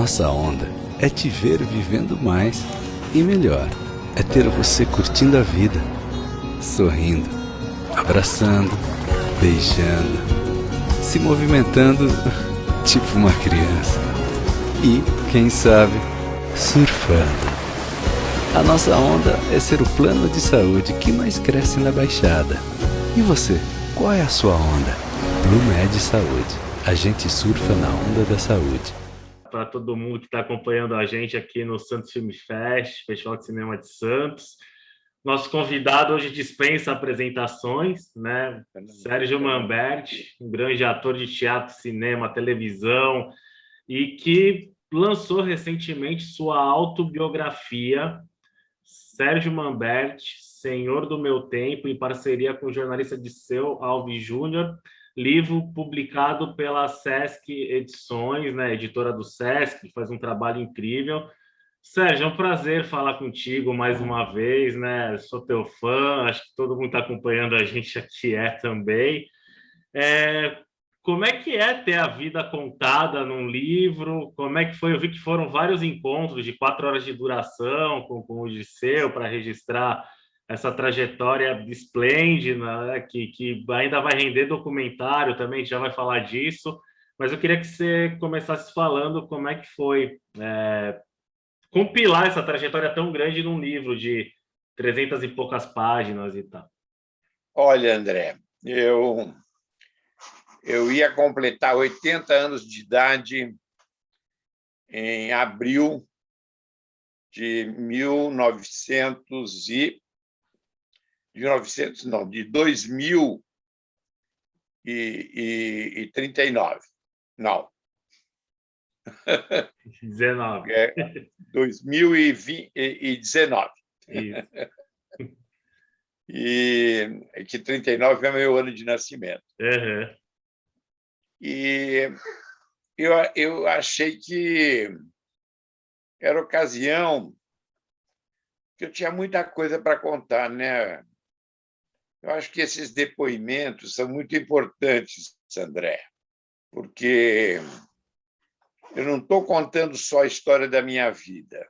nossa onda é te ver vivendo mais e melhor. É ter você curtindo a vida, sorrindo, abraçando, beijando, se movimentando tipo uma criança. E, quem sabe, surfando. A nossa onda é ser o plano de saúde que mais cresce na Baixada. E você, qual é a sua onda? Blumed Saúde. A gente surfa na onda da saúde. Para todo mundo que está acompanhando a gente aqui no Santos Film Fest, Festival de Cinema de Santos. Nosso convidado hoje dispensa apresentações, né? Sérgio Manberti, um grande ator de teatro, cinema, televisão, e que lançou recentemente sua autobiografia, Sérgio Manberti, Senhor do Meu Tempo, em parceria com o jornalista Disseu Alves Júnior, livro publicado pela Sesc Edições, né, editora do Sesc, que faz um trabalho incrível. Sérgio, é um prazer falar contigo mais uma vez, né? Sou teu fã, acho que todo mundo está acompanhando a gente aqui também. É, como é que é ter a vida contada num livro? Como é que foi? Eu vi que foram vários encontros de 4 horas de duração com o Disseu para registrar essa trajetória esplêndida, né? Que ainda vai render documentário também, a gente já vai falar disso. Mas eu queria que você começasse falando como é que foi compilar essa trajetória tão grande num livro de 300 e poucas páginas e tal. Olha, André, eu ia completar 80 anos de idade em abril de 2039. Não. 19. 2019. Isso. E que 39 é meu ano de nascimento. Uhum. E eu achei que era ocasião que eu tinha muita coisa para contar, né? Eu acho que esses depoimentos são muito importantes, André, porque eu não estou contando só a história da minha vida,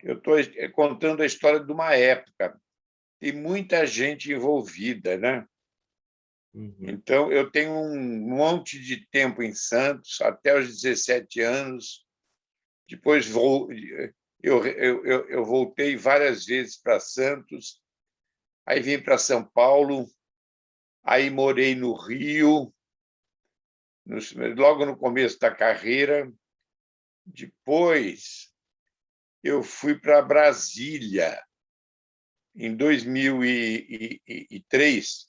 eu estou contando a história de uma época. Tem muita gente envolvida, né? Uhum. Então, eu tenho um monte de tempo em Santos, até os 17 anos. Depois eu voltei várias vezes para Santos, aí vim para São Paulo, aí morei no Rio, logo no começo da carreira. Depois eu fui para Brasília, em 2003,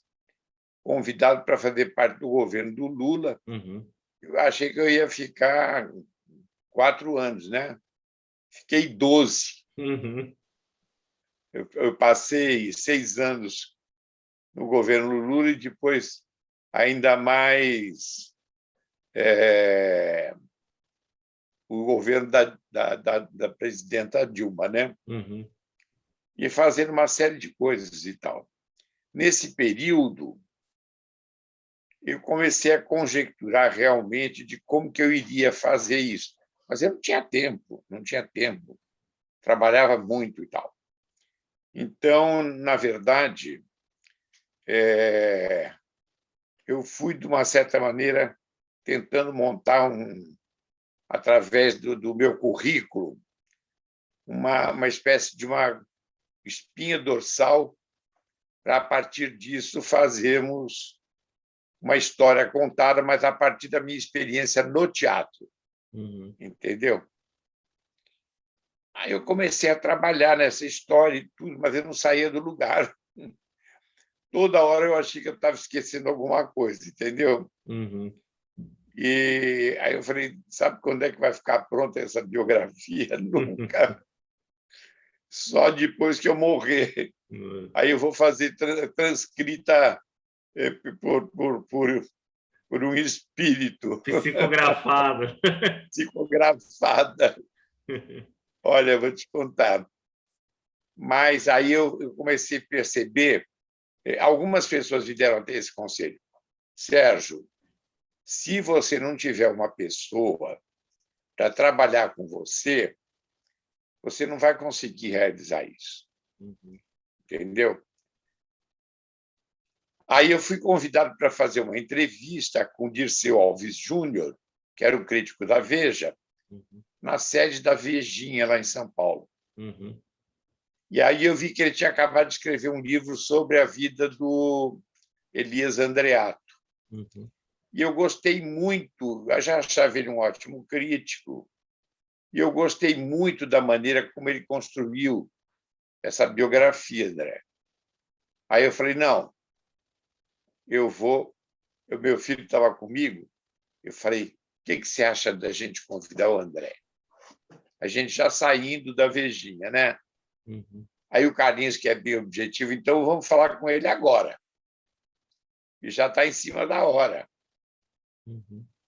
convidado para fazer parte do governo do Lula. Uhum. Eu achei que eu ia ficar 4 anos, né? Fiquei 12. Uhum. Eu passei 6 anos no governo Lula e depois ainda mais o governo da presidenta Dilma, né? Uhum. E fazendo uma série de coisas e tal. Nesse período, eu comecei a conjecturar realmente de como que eu iria fazer isso. Mas eu não tinha tempo. Trabalhava muito e tal. Então, na verdade, eu fui, de uma certa maneira, tentando montar, através do meu currículo, uma espécie de uma espinha dorsal para, a partir disso, fazermos uma história contada, mas a partir da minha experiência no teatro. Uhum. Entendeu? Aí eu comecei a trabalhar nessa história e tudo, mas eu não saía do lugar. Toda hora eu achei que eu estava esquecendo alguma coisa, entendeu? Uhum. E aí eu falei, sabe quando é que vai ficar pronta essa biografia? Nunca. Só depois que eu morrer. Uhum. Aí eu vou fazer transcrita por um espírito, Psicografado. psicografada. Olha, eu vou te contar. Mas aí eu comecei a perceber, algumas pessoas me deram até esse conselho. Sérgio, se você não tiver uma pessoa para trabalhar com você, você não vai conseguir realizar isso. Entendeu? Aí eu fui convidado para fazer uma entrevista com o Dirceu Alves Júnior, que era o crítico da Veja, na sede da Vejinha, lá em São Paulo. E aí eu vi que ele tinha acabado de escrever um livro sobre a vida do Elias Andreato. E eu gostei muito, eu já achava ele um ótimo crítico, e eu gostei muito da maneira como ele construiu essa biografia, André. Aí eu falei, não, eu vou... O meu filho estava comigo, eu falei, o que você acha da gente convidar o André? A gente já saindo da Vejinha, né? Aí o Carlinhos, que é bem objetivo, então vamos falar com ele agora. E já está em cima da hora.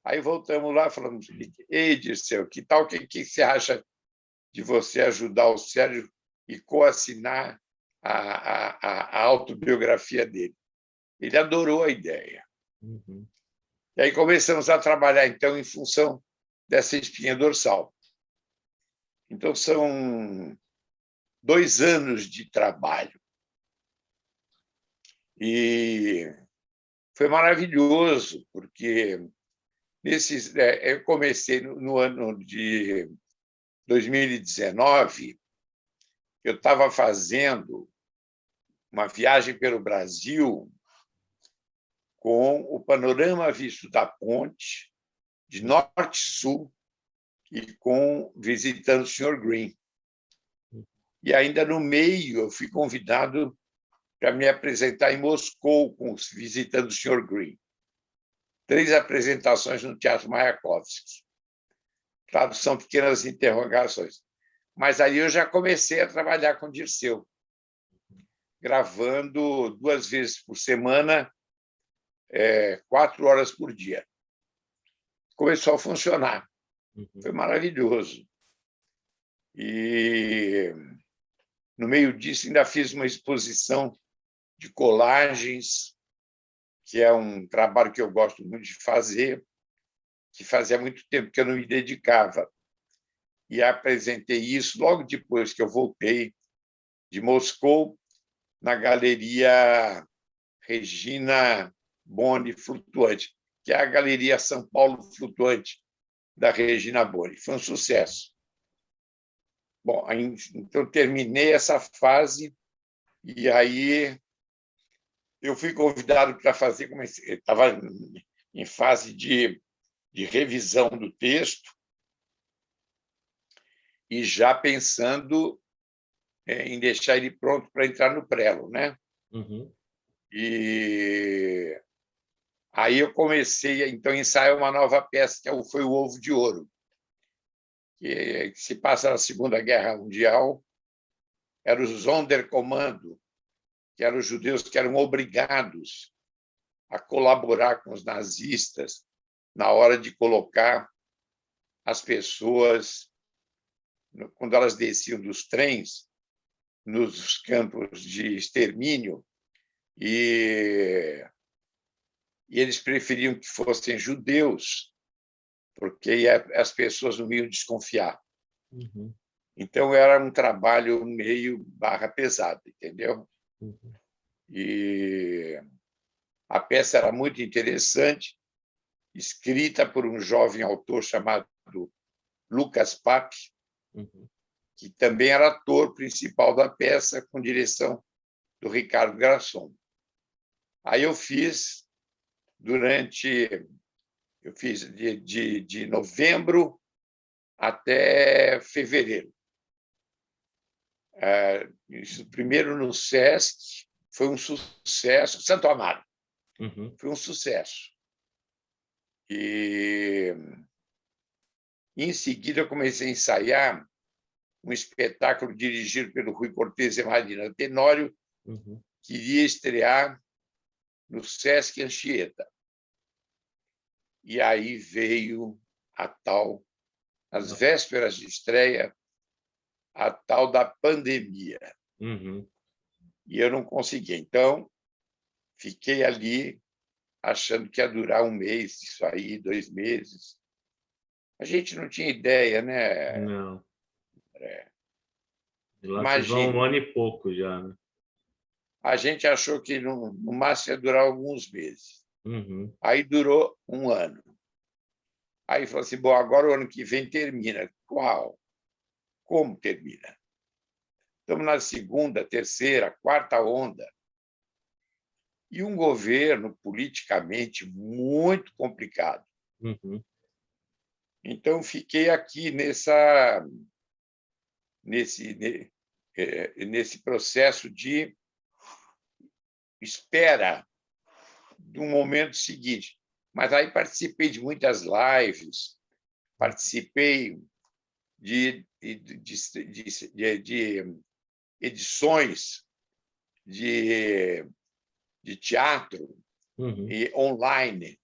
Aí voltamos lá e falamos, ei, Dirceu, que tal, que você acha de você ajudar o Sérgio e coassinar a autobiografia dele? Ele adorou a ideia. E aí começamos a trabalhar, então, em função dessa espinha dorsal. Então, são 2 anos de trabalho. E foi maravilhoso, porque eu comecei no ano de 2019, eu estava fazendo uma viagem pelo Brasil com o panorama visto da ponte, de norte a sul, e visitando o Sr. Green. E ainda no meio, eu fui convidado para me apresentar em Moscou, visitando o Sr. Green. 3 apresentações no Teatro Mayakovsky. Claro, são pequenas interrogações. Mas aí eu já comecei a trabalhar com o Dirceu, gravando 2 vezes por semana, 4 horas por dia. Começou a funcionar. Foi maravilhoso. E, no meio disso, ainda fiz uma exposição de colagens, que é um trabalho que eu gosto muito de fazer, que fazia muito tempo que eu não me dedicava. E apresentei isso logo depois que eu voltei de Moscou, na Galeria Regina Boni Flutuante, que é a Galeria São Paulo Flutuante da Regina Boni. Foi um sucesso. Bom, então terminei essa fase e aí eu fui convidado para fazer, estava em fase de revisão do texto e já pensando em deixar ele pronto para entrar no prelo, né? E aí eu comecei então a ensaiar uma nova peça que foi o Ovo de Ouro, que se passa na Segunda Guerra Mundial. Era o Sonderkommando, que eram os judeus que eram obrigados a colaborar com os nazistas na hora de colocar as pessoas, quando elas desciam dos trens, nos campos de extermínio, e eles preferiam que fossem judeus, porque as pessoas não iam desconfiar. Então, era um trabalho meio barra pesada, entendeu? E a peça era muito interessante, escrita por um jovem autor chamado Lucas Pape, que também era ator principal da peça, com direção do Ricardo Grasson. Aí eu fiz de novembro até fevereiro. Isso primeiro no SESC, foi um sucesso, Santo Amaro, foi um sucesso. E, em seguida, eu comecei a ensaiar um espetáculo dirigido pelo Rui Cortez e Marina Tenório, que iria estrear no Sesc Anchieta. E aí veio às vésperas de estreia, a tal da pandemia. E eu não consegui. Então, fiquei ali achando que ia durar 1 mês, isso aí, 2 meses. A gente não tinha ideia, né? Não. É, De lá se vão imagine, 1 ano e pouco já, né? a gente achou que no máximo ia durar alguns meses. Uhum. Aí durou 1 ano. Aí falou assim, bom, agora o ano que vem termina. Qual? Como termina? Estamos na segunda, terceira, quarta onda. E um governo politicamente muito complicado. Uhum. Então, fiquei aqui nesse processo de espera do momento seguinte. Mas aí participei de muitas lives, participei de edições de teatro Uhum. e online,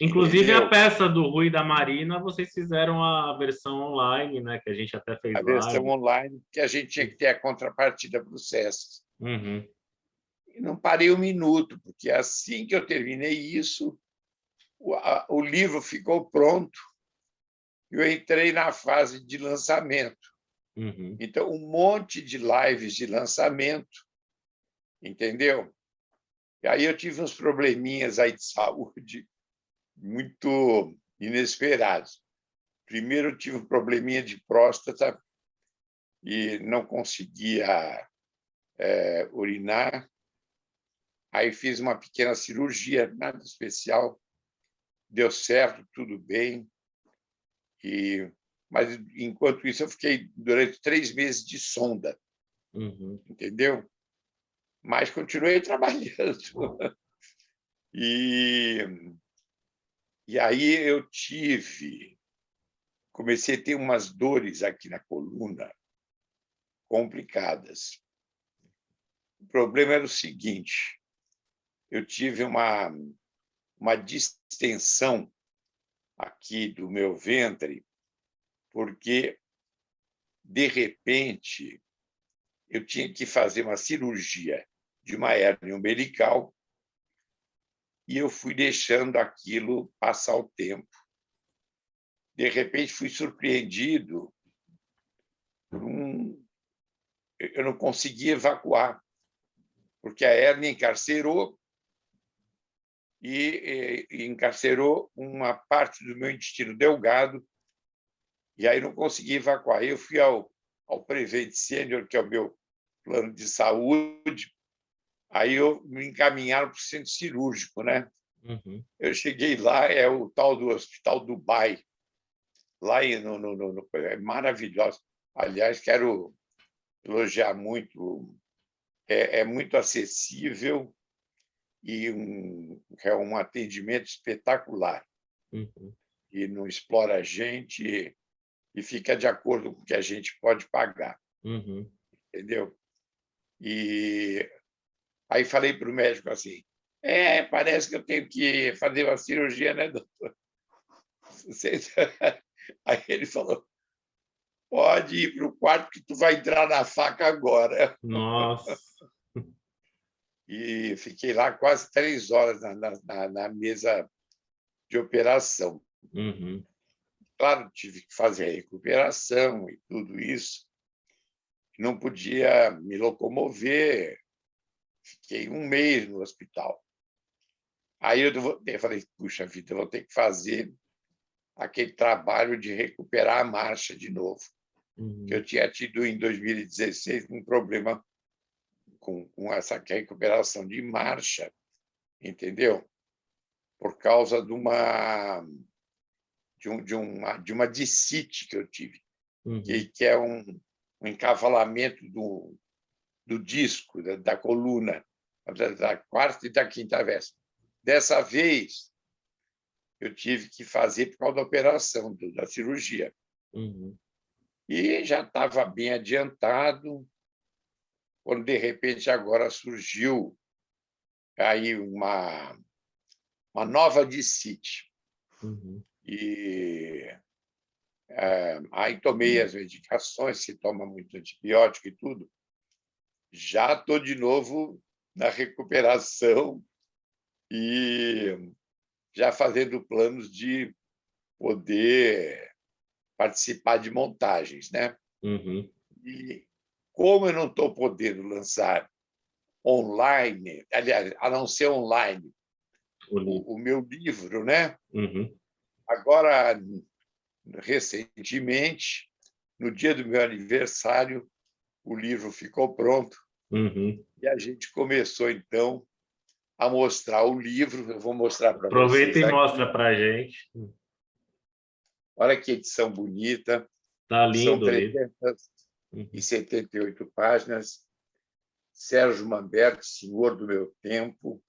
Inclusive, a entendeu? peça do Rui e da Marina, vocês fizeram a versão online, né? Que a gente até fez A versão live. online, que a gente tinha que ter a contrapartida para o SESC. Uhum. E não parei um minuto, porque assim que eu terminei isso, o livro ficou pronto e eu entrei na fase de lançamento. Uhum. Então, um monte de lives de lançamento, entendeu? E aí eu tive uns probleminhas aí de saúde muito inesperados. Primeiro, eu tive um probleminha de próstata e não conseguia urinar. Aí fiz uma pequena cirurgia, nada especial, deu certo, tudo bem. Mas, enquanto isso, eu fiquei durante 3 meses de sonda, Uhum. entendeu? Mas continuei trabalhando. E aí eu comecei a ter umas dores aqui na coluna complicadas. O problema era o seguinte: eu tive uma distensão aqui do meu ventre, porque, de repente, eu tinha que fazer uma cirurgia de uma hérnia umbilical e eu fui deixando aquilo passar o tempo. De repente, fui surpreendido por eu não conseguia evacuar, porque a hérnia encarcerou e encarcerou uma parte do meu intestino delgado, e aí não consegui evacuar. Eu fui ao Prevent Senior, que é o meu plano de saúde, aí me encaminharam para o centro cirúrgico, né? Uhum. Eu cheguei lá, é o tal do Hospital Dubai, lá é maravilhoso. Aliás, quero elogiar muito, é muito acessível e é um atendimento espetacular. Uhum. E não explora a gente e fica de acordo com o que a gente pode pagar, Uhum. entendeu? E aí falei para o médico assim, parece que eu tenho que fazer uma cirurgia, né, doutor? Aí ele falou, pode ir para o quarto que tu vai entrar na faca agora. Nossa. E fiquei lá quase 3 horas na mesa de operação. Uhum. Claro, tive que fazer a recuperação e tudo isso. Não podia me locomover. Fiquei 1 mês no hospital. Aí eu falei, puxa vida, eu vou ter que fazer aquele trabalho de recuperar a marcha de novo, que Uhum. eu tinha tido em 2016 um problema com essa recuperação de marcha, entendeu? Por causa de uma discite que eu tive, Uhum. que é um encavalamento do disco, da coluna, da quarta e da quinta véstra. Dessa vez, eu tive que fazer por causa da operação, da cirurgia. Uhum. E já estava bem adiantado, quando, de repente, agora surgiu aí uma nova discite. Uhum. E aí tomei as medicações, se toma muito antibiótico e tudo. Já estou de novo na recuperação e já fazendo planos de poder participar de montagens, né? Uhum. E como eu não estou podendo lançar online, aliás, a não ser online, o meu livro, né? Uhum. Agora, recentemente, no dia do meu aniversário, o livro ficou pronto Uhum. e a gente começou, então, a mostrar o livro. Eu vou mostrar para Aproveita vocês e aqui. mostra para a gente. Olha que edição bonita. Tá São lindo o livro. Uhum. 378 páginas. Sérgio Manberti, Senhor do Meu Tempo.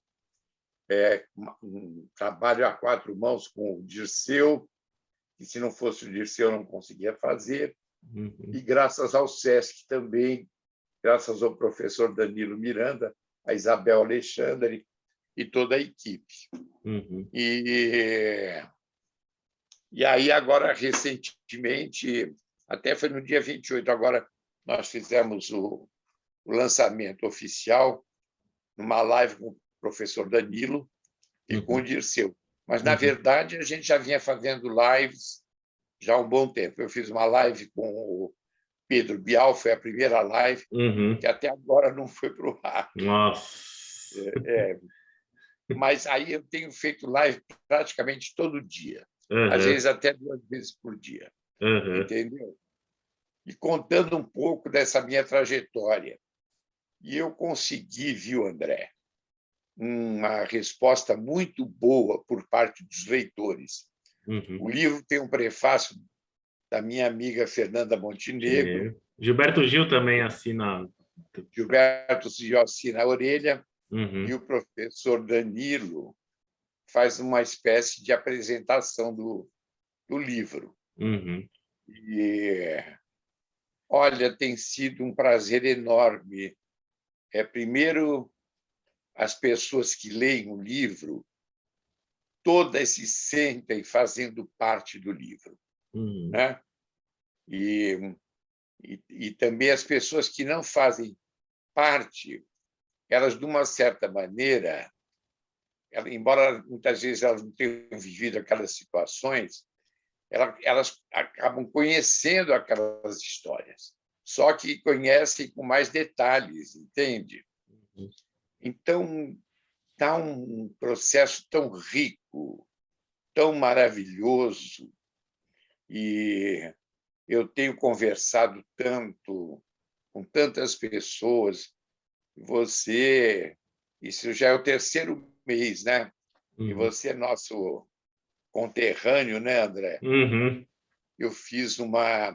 Um trabalho a 4 mãos com o Dirceu, que se não fosse o Dirceu eu não conseguia fazer. Uhum. E graças ao SESC também, graças ao professor Danilo Miranda, a Isabel Alexandre e toda a equipe. Uhum. E aí, agora, recentemente, até foi no dia 28, agora nós fizemos o lançamento oficial numa live com o professor Danilo e com o Dirceu. Mas, na verdade, a gente já vinha fazendo lives já há um bom tempo. Eu fiz uma live com o Pedro Bial, foi a primeira live, que até agora não foi para o ar. Nossa! Mas aí eu tenho feito live praticamente todo dia, às vezes até 2 vezes por dia, entendeu? E contando um pouco dessa minha trajetória. E eu consegui, viu, André, uma resposta muito boa por parte dos leitores. O livro tem um prefácio da minha amiga Fernanda Montenegro. Gilberto Gil também assina. Gilberto Gil assina a orelha. E o professor Danilo faz uma espécie de apresentação do livro. E, olha, tem sido um prazer enorme. Primeiro, as pessoas que leem o livro, todas se sentem fazendo parte do livro, né? E também as pessoas que não fazem parte, elas, de uma certa maneira, embora muitas vezes elas não tenham vivido aquelas situações, elas acabam conhecendo aquelas histórias, só que conhecem com mais detalhes, entende? Então, está um processo tão rico, tão maravilhoso, e eu tenho conversado tanto com tantas pessoas. Isso já é o 3º mês, né? E você é nosso conterrâneo, né, André? Eu fiz uma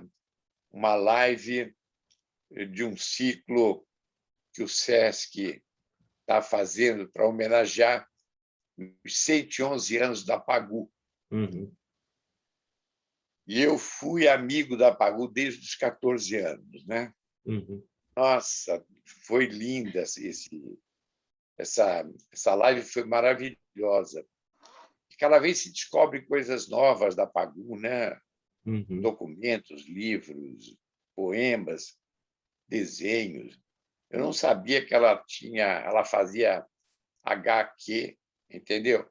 live de um ciclo que o SESC está fazendo para homenagear os 111 anos da Pagu. E eu fui amigo da Pagu desde os 14 anos, né? Nossa, foi linda essa live, foi maravilhosa. Cada vez se descobre coisas novas da Pagu, né? Documentos, livros, poemas, desenhos. Eu não sabia que ela fazia HQ, entendeu?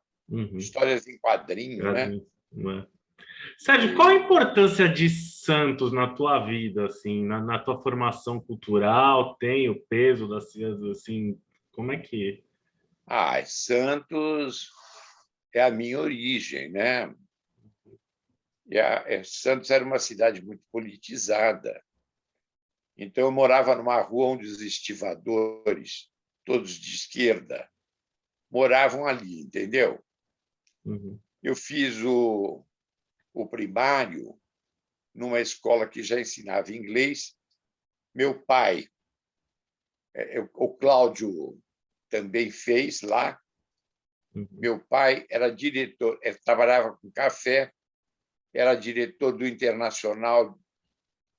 Histórias em quadrinho, né? Sérgio, qual a importância de Santos na tua vida, assim, na tua formação cultural? Tem o peso das assim, como é que... Santos é a minha origem, né? Santos era uma cidade muito politizada. Então, eu morava numa rua onde os estivadores, todos de esquerda, moravam ali, entendeu? Eu fiz o primário numa escola que já ensinava inglês. Meu pai, o Cláudio, também fez lá. Meu pai era diretor, trabalhava com café, era diretor do Internacional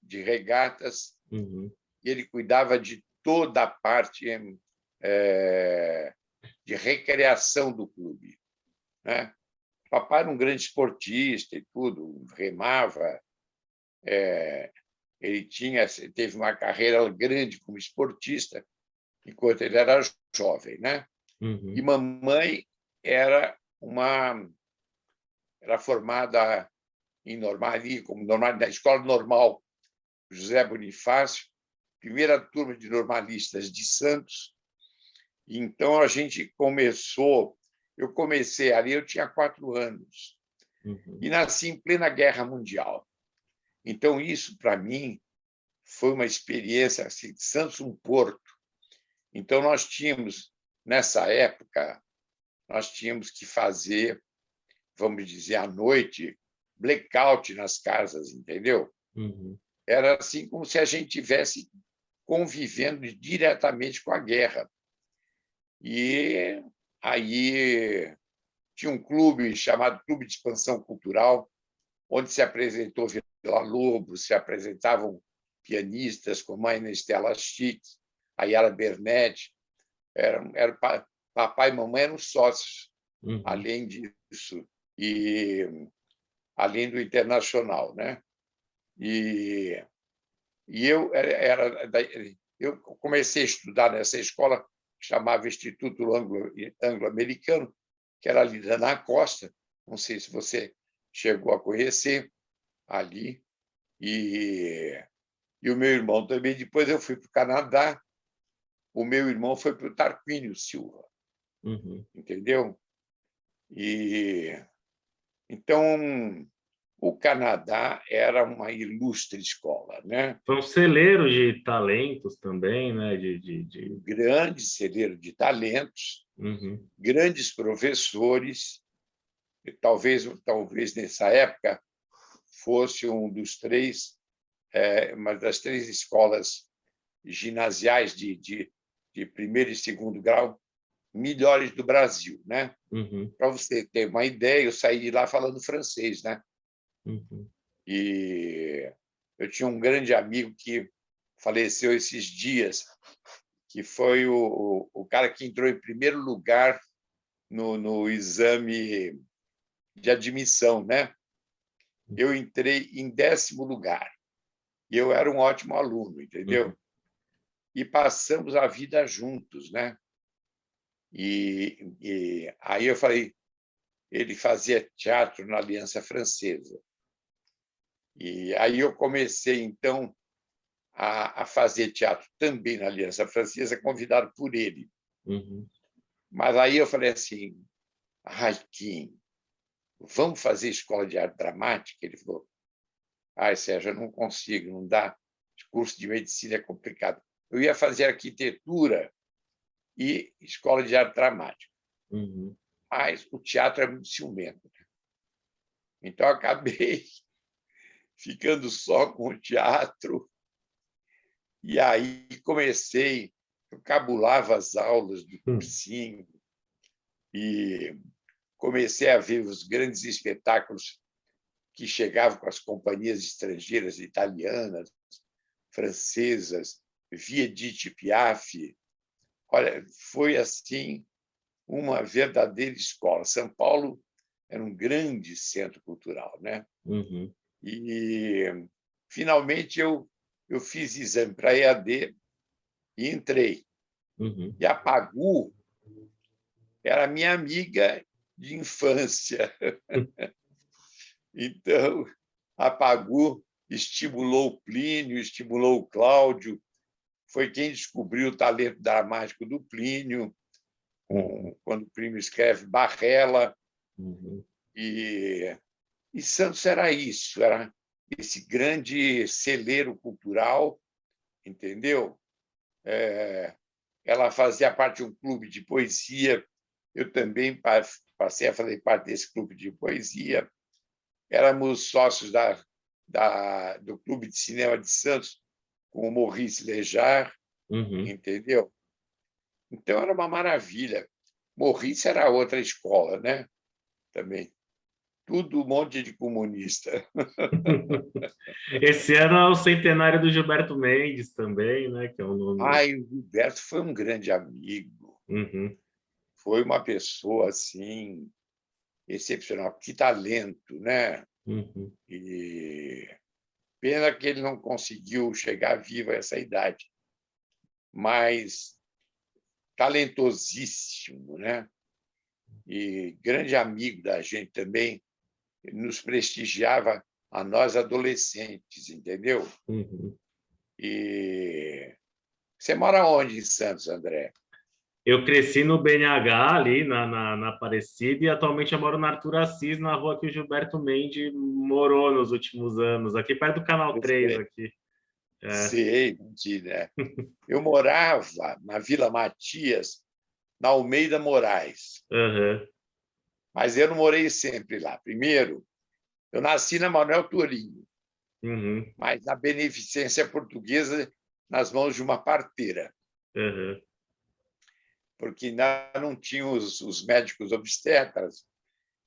de Regatas, e ele cuidava de toda a parte de recreação do clube, né? Papai era um grande esportista e tudo, remava. Ele teve uma carreira grande como esportista enquanto ele era jovem, né? E mamãe era formada na escola normal José Bonifácio, primeira turma de normalistas de Santos. Então a gente eu comecei ali, eu tinha 4 anos e nasci em plena Guerra Mundial. Então isso para mim foi uma experiência assim, Santos um porto. Então nós tínhamos nessa época que fazer, vamos dizer, à noite, blackout nas casas, entendeu? Era assim como se a gente tivesse convivendo diretamente com a guerra. E aí tinha um clube chamado Clube de Expansão Cultural, onde se apresentou Villa-Lobos, se apresentavam pianistas como a Estela Chic, a Yara Bernetti. Papai e mamãe eram sócios, além disso, e além do Internacional, né? E eu comecei a estudar nessa escola que chamava Instituto Anglo-Americano, que era ali na Costa, não sei se você chegou a conhecer ali, e o meu irmão também. Depois eu fui para o Canadá, o meu irmão foi para o Tarquínio Silva, entendeu? E então o Canadá era uma ilustre escola, né? Foi um celeiro de talentos também, né? Um grande celeiro de talentos, grandes professores. E talvez nessa época fosse uma das 3 escolas ginasiais de primeiro e segundo grau melhores do Brasil, né? Para você ter uma ideia, eu saí de lá falando francês, né? E eu tinha um grande amigo que faleceu esses dias, que foi o cara que entrou em primeiro lugar no exame de admissão, né? Eu entrei em 10º lugar. E eu era um ótimo aluno, entendeu? E passamos a vida juntos, né? E aí eu falei, ele fazia teatro na Aliança Francesa. E aí eu comecei, então, a fazer teatro também na Aliança Francesa, convidado por ele. Mas aí eu falei assim, Kim, vamos fazer escola de arte dramática? Ele falou, Sérgio, eu não consigo, não dá. Curso de medicina é complicado. Eu ia fazer arquitetura e escola de arte dramática. Mas o teatro é muito ciumento. Então, eu acabei ficando só com o teatro. E aí eu cabulava as aulas do cursinho e comecei a ver os grandes espetáculos que chegavam com as companhias estrangeiras, italianas, francesas, via Edith Piaf. Olha, foi assim uma verdadeira escola. São Paulo era um grande centro cultural, né? E finalmente eu fiz exame para EAD e entrei. E a Pagu era minha amiga de infância. Então, a Pagu estimulou o Plínio, estimulou o Cláudio, foi quem descobriu o talento dramático do Plínio, quando o Plínio escreve Barrela. E Santos era isso, era esse grande celeiro cultural, entendeu? Ela fazia parte de um clube de poesia, eu também passei a fazer parte desse clube de poesia. Éramos sócios do Clube de Cinema de Santos, com o Maurice Léjart, entendeu? Então, era uma maravilha. Maurice era outra escola, né? Também. Tudo um monte de comunista. Esse ano é o centenário do Gilberto Mendes também, né? Que é um nome... O Gilberto foi um grande amigo. Foi uma pessoa, assim, excepcional. Que talento, né? E pena que ele não conseguiu chegar vivo a essa idade. Mas talentosíssimo, né? E grande amigo da gente também, nos prestigiava a nós adolescentes, entendeu? Uhum. E você mora onde em Santos, André? Eu cresci no BNH, ali na Aparecida, e atualmente eu moro na Arthur Assis, na rua que o Gilberto Mendes morou nos últimos anos, aqui perto do Canal 3 aqui. É. Sei, mentira. Eu morava na Vila Matias, na Almeida Moraes, Uhum. mas eu não morei sempre lá. Primeiro, eu nasci na Manuel Torinho, Uhum. mas na Beneficência Portuguesa, nas mãos de uma parteira, Uhum. porque ainda não tinham os médicos obstetras,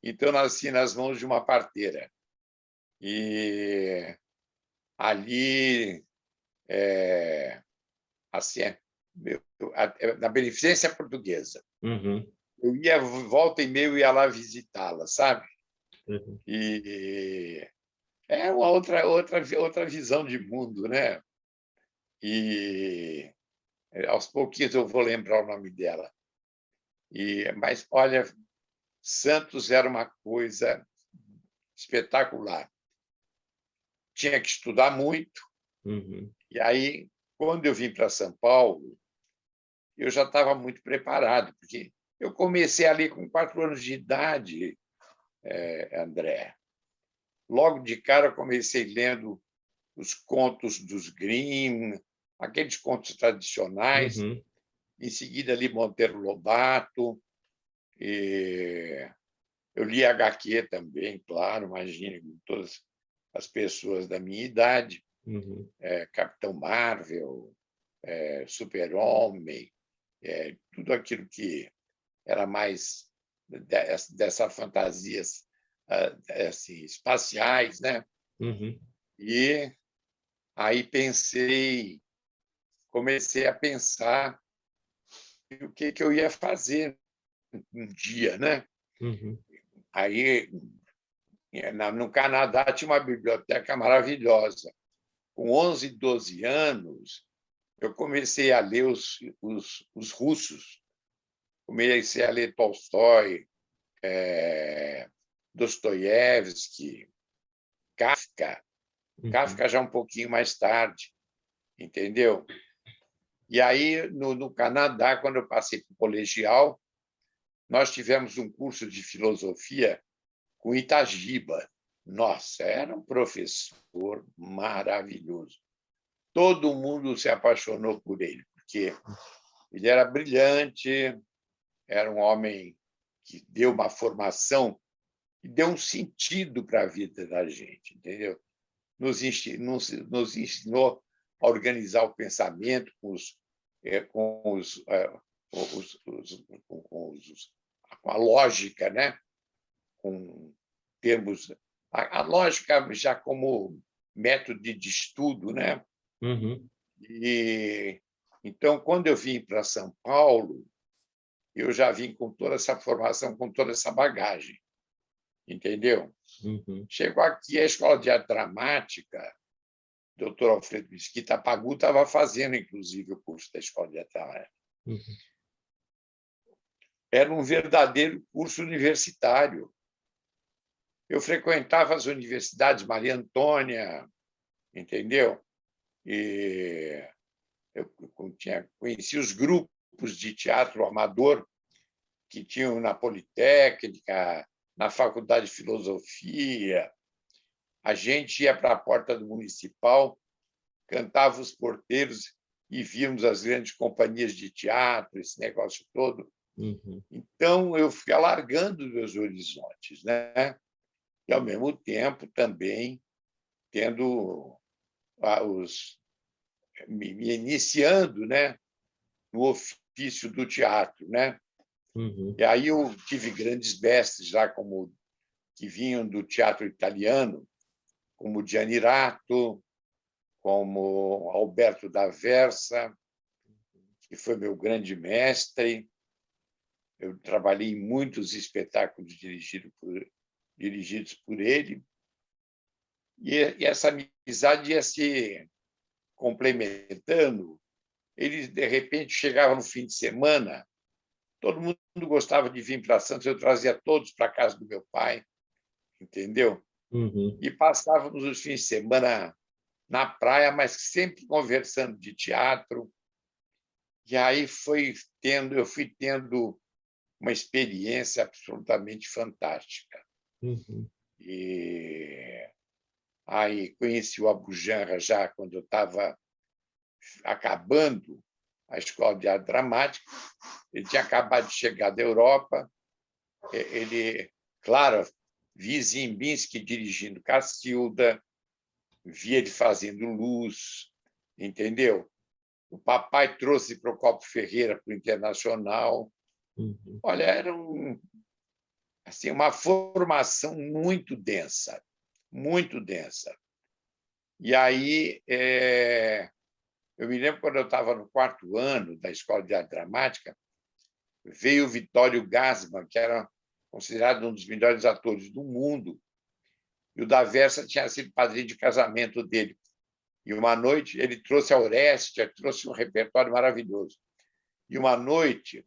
então eu nasci nas mãos de uma parteira. E ali, assim, na Beneficência Portuguesa, Uhum. eu ia, volta e meia, eu ia lá visitá-la, sabe? Uhum. E é uma outra visão de mundo, né? E aos pouquinhos eu vou lembrar o nome dela. Mas, olha, Santos era uma coisa espetacular. Tinha que estudar muito. Uhum. E aí, quando eu vim para São Paulo, eu já estava muito preparado, porque eu comecei ali com 4 anos de idade, André. Logo de cara, eu comecei lendo os contos dos Grimm, aqueles contos tradicionais. Uhum. Em seguida, li Monteiro Lobato. E eu li HQ também, claro, imagine, com todas as pessoas da minha idade. Uhum. Capitão Marvel, Super-Homem, tudo aquilo que era mais dessas fantasias assim, espaciais, né? Uhum. E aí comecei a pensar o que eu ia fazer um dia, né? Uhum. Aí, no Canadá, tinha uma biblioteca maravilhosa. Com 11, 12 anos, eu comecei a ler os russos. Comecei a ler Tolstói, Dostoiévski, Kafka. Uhum. Kafka já um pouquinho mais tarde, entendeu? E aí, no Canadá, quando eu passei para o colegial, nós tivemos um curso de filosofia com Itagiba. Nossa, era um professor maravilhoso. Todo mundo se apaixonou por ele, porque ele era brilhante, era um homem que deu uma formação e deu um sentido para a vida da gente, entendeu? Nos ensinou a organizar o pensamento com a lógica, né? Com termos a lógica já como método de estudo, né? Uhum. E então, quando eu vim para São Paulo, eu já vim com toda essa formação, com toda essa bagagem, entendeu? Uhum. Chegou aqui a Escola de Arte Dramática, o doutor Alfredo Mesquita Pagu estava fazendo, inclusive, o curso da Escola de Arte Dramática. Uhum. Era um verdadeiro curso universitário. Eu frequentava as universidades, Maria Antônia, entendeu? E eu conheci os grupos de teatro amador que tinham na Politécnica, na Faculdade de Filosofia. A gente ia para a porta do Municipal, cantava os porteiros e víamos as grandes companhias de teatro, esse negócio todo. Uhum. Então, eu fui alargando meus horizontes, né? E, ao mesmo tempo, também tendo me iniciando, né, no ofício do teatro, né? Uhum. E aí eu tive grandes mestres já como que vinham do teatro italiano, como Gianni Ratto, como Alberto d'Aversa, que foi meu grande mestre. Eu trabalhei em muitos espetáculos dirigidos por ele. E essa amizade ia se complementando. Ele, de repente, chegava no fim de semana, todo mundo gostava de vir para Santos, eu trazia todos para a casa do meu pai, entendeu? E passávamos os fins de semana na praia, mas sempre conversando de teatro. E aí eu fui tendo uma experiência absolutamente fantástica. E aí conheci o Abu Janra já quando eu estava acabando a Escola de Arte Dramática. Ele tinha acabado de chegar da Europa. Ele, claro, vi Ziembinski dirigindo Cacilda, vi ele fazendo Luz, entendeu? O papai trouxe Procópio Ferreira para o Internacional. Olha, era assim, uma formação muito densa, muito densa. E aí, eu me lembro quando eu estava no 4º ano da Escola de Arte Dramática, veio o Vittorio Gassman, que era considerado um dos melhores atores do mundo, e o D'Aversa tinha sido padrinho de casamento dele. E uma noite ele trouxe a Orestes, trouxe um repertório maravilhoso. E uma noite,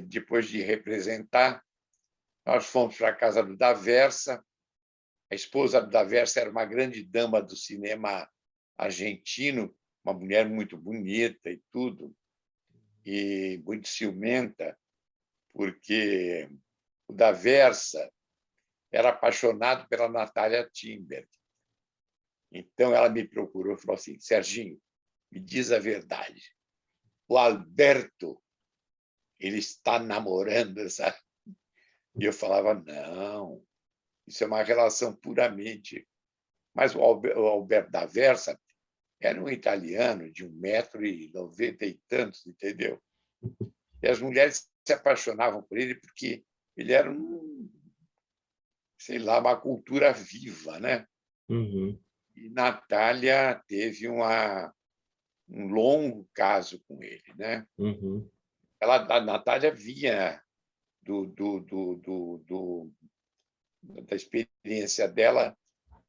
depois de representar, nós fomos para a casa do D'Aversa. A esposa do D'Aversa era uma grande dama do cinema argentino, uma mulher muito bonita e tudo, e muito ciumenta, porque o D'Aversa era apaixonado pela Natália Timberg. Então, ela me procurou e falou assim: Serginho, me diz a verdade. O Alberto, ele está namorando essa... E eu falava: não, isso é uma relação puramente... Mas o Alberto D'Aversa era um italiano de 1,90 m e tantos, entendeu? E as mulheres se apaixonavam por ele porque ele era sei lá, uma cultura viva, né? E Natália teve um longo caso com ele, né? A Natália vinha da experiência dela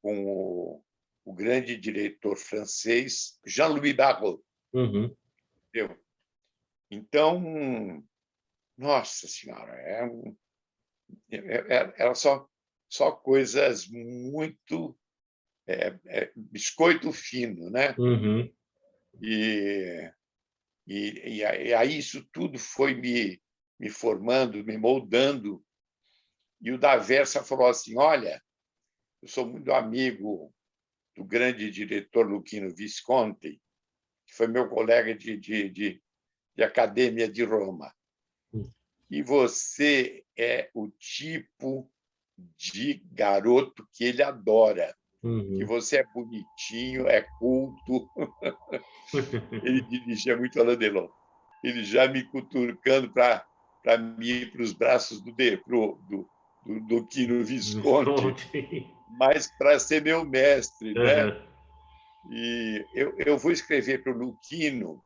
com o grande diretor francês Jean-Louis Barrault. Entendeu? Então, nossa senhora, era só coisas muito biscoito fino, né? E aí isso tudo foi me formando, me moldando. E o D'Aversa falou assim: olha, eu sou muito amigo do grande diretor Luchino Visconti, que foi meu colega de academia de Roma. E você é o tipo de garoto que ele adora, que você é bonitinho, é culto. Ele dirigia muito Alain Delon. Ele já me cutucando para me ir para os braços do Quino Visconti, mas para ser meu mestre, né? E eu vou escrever para o Luchino.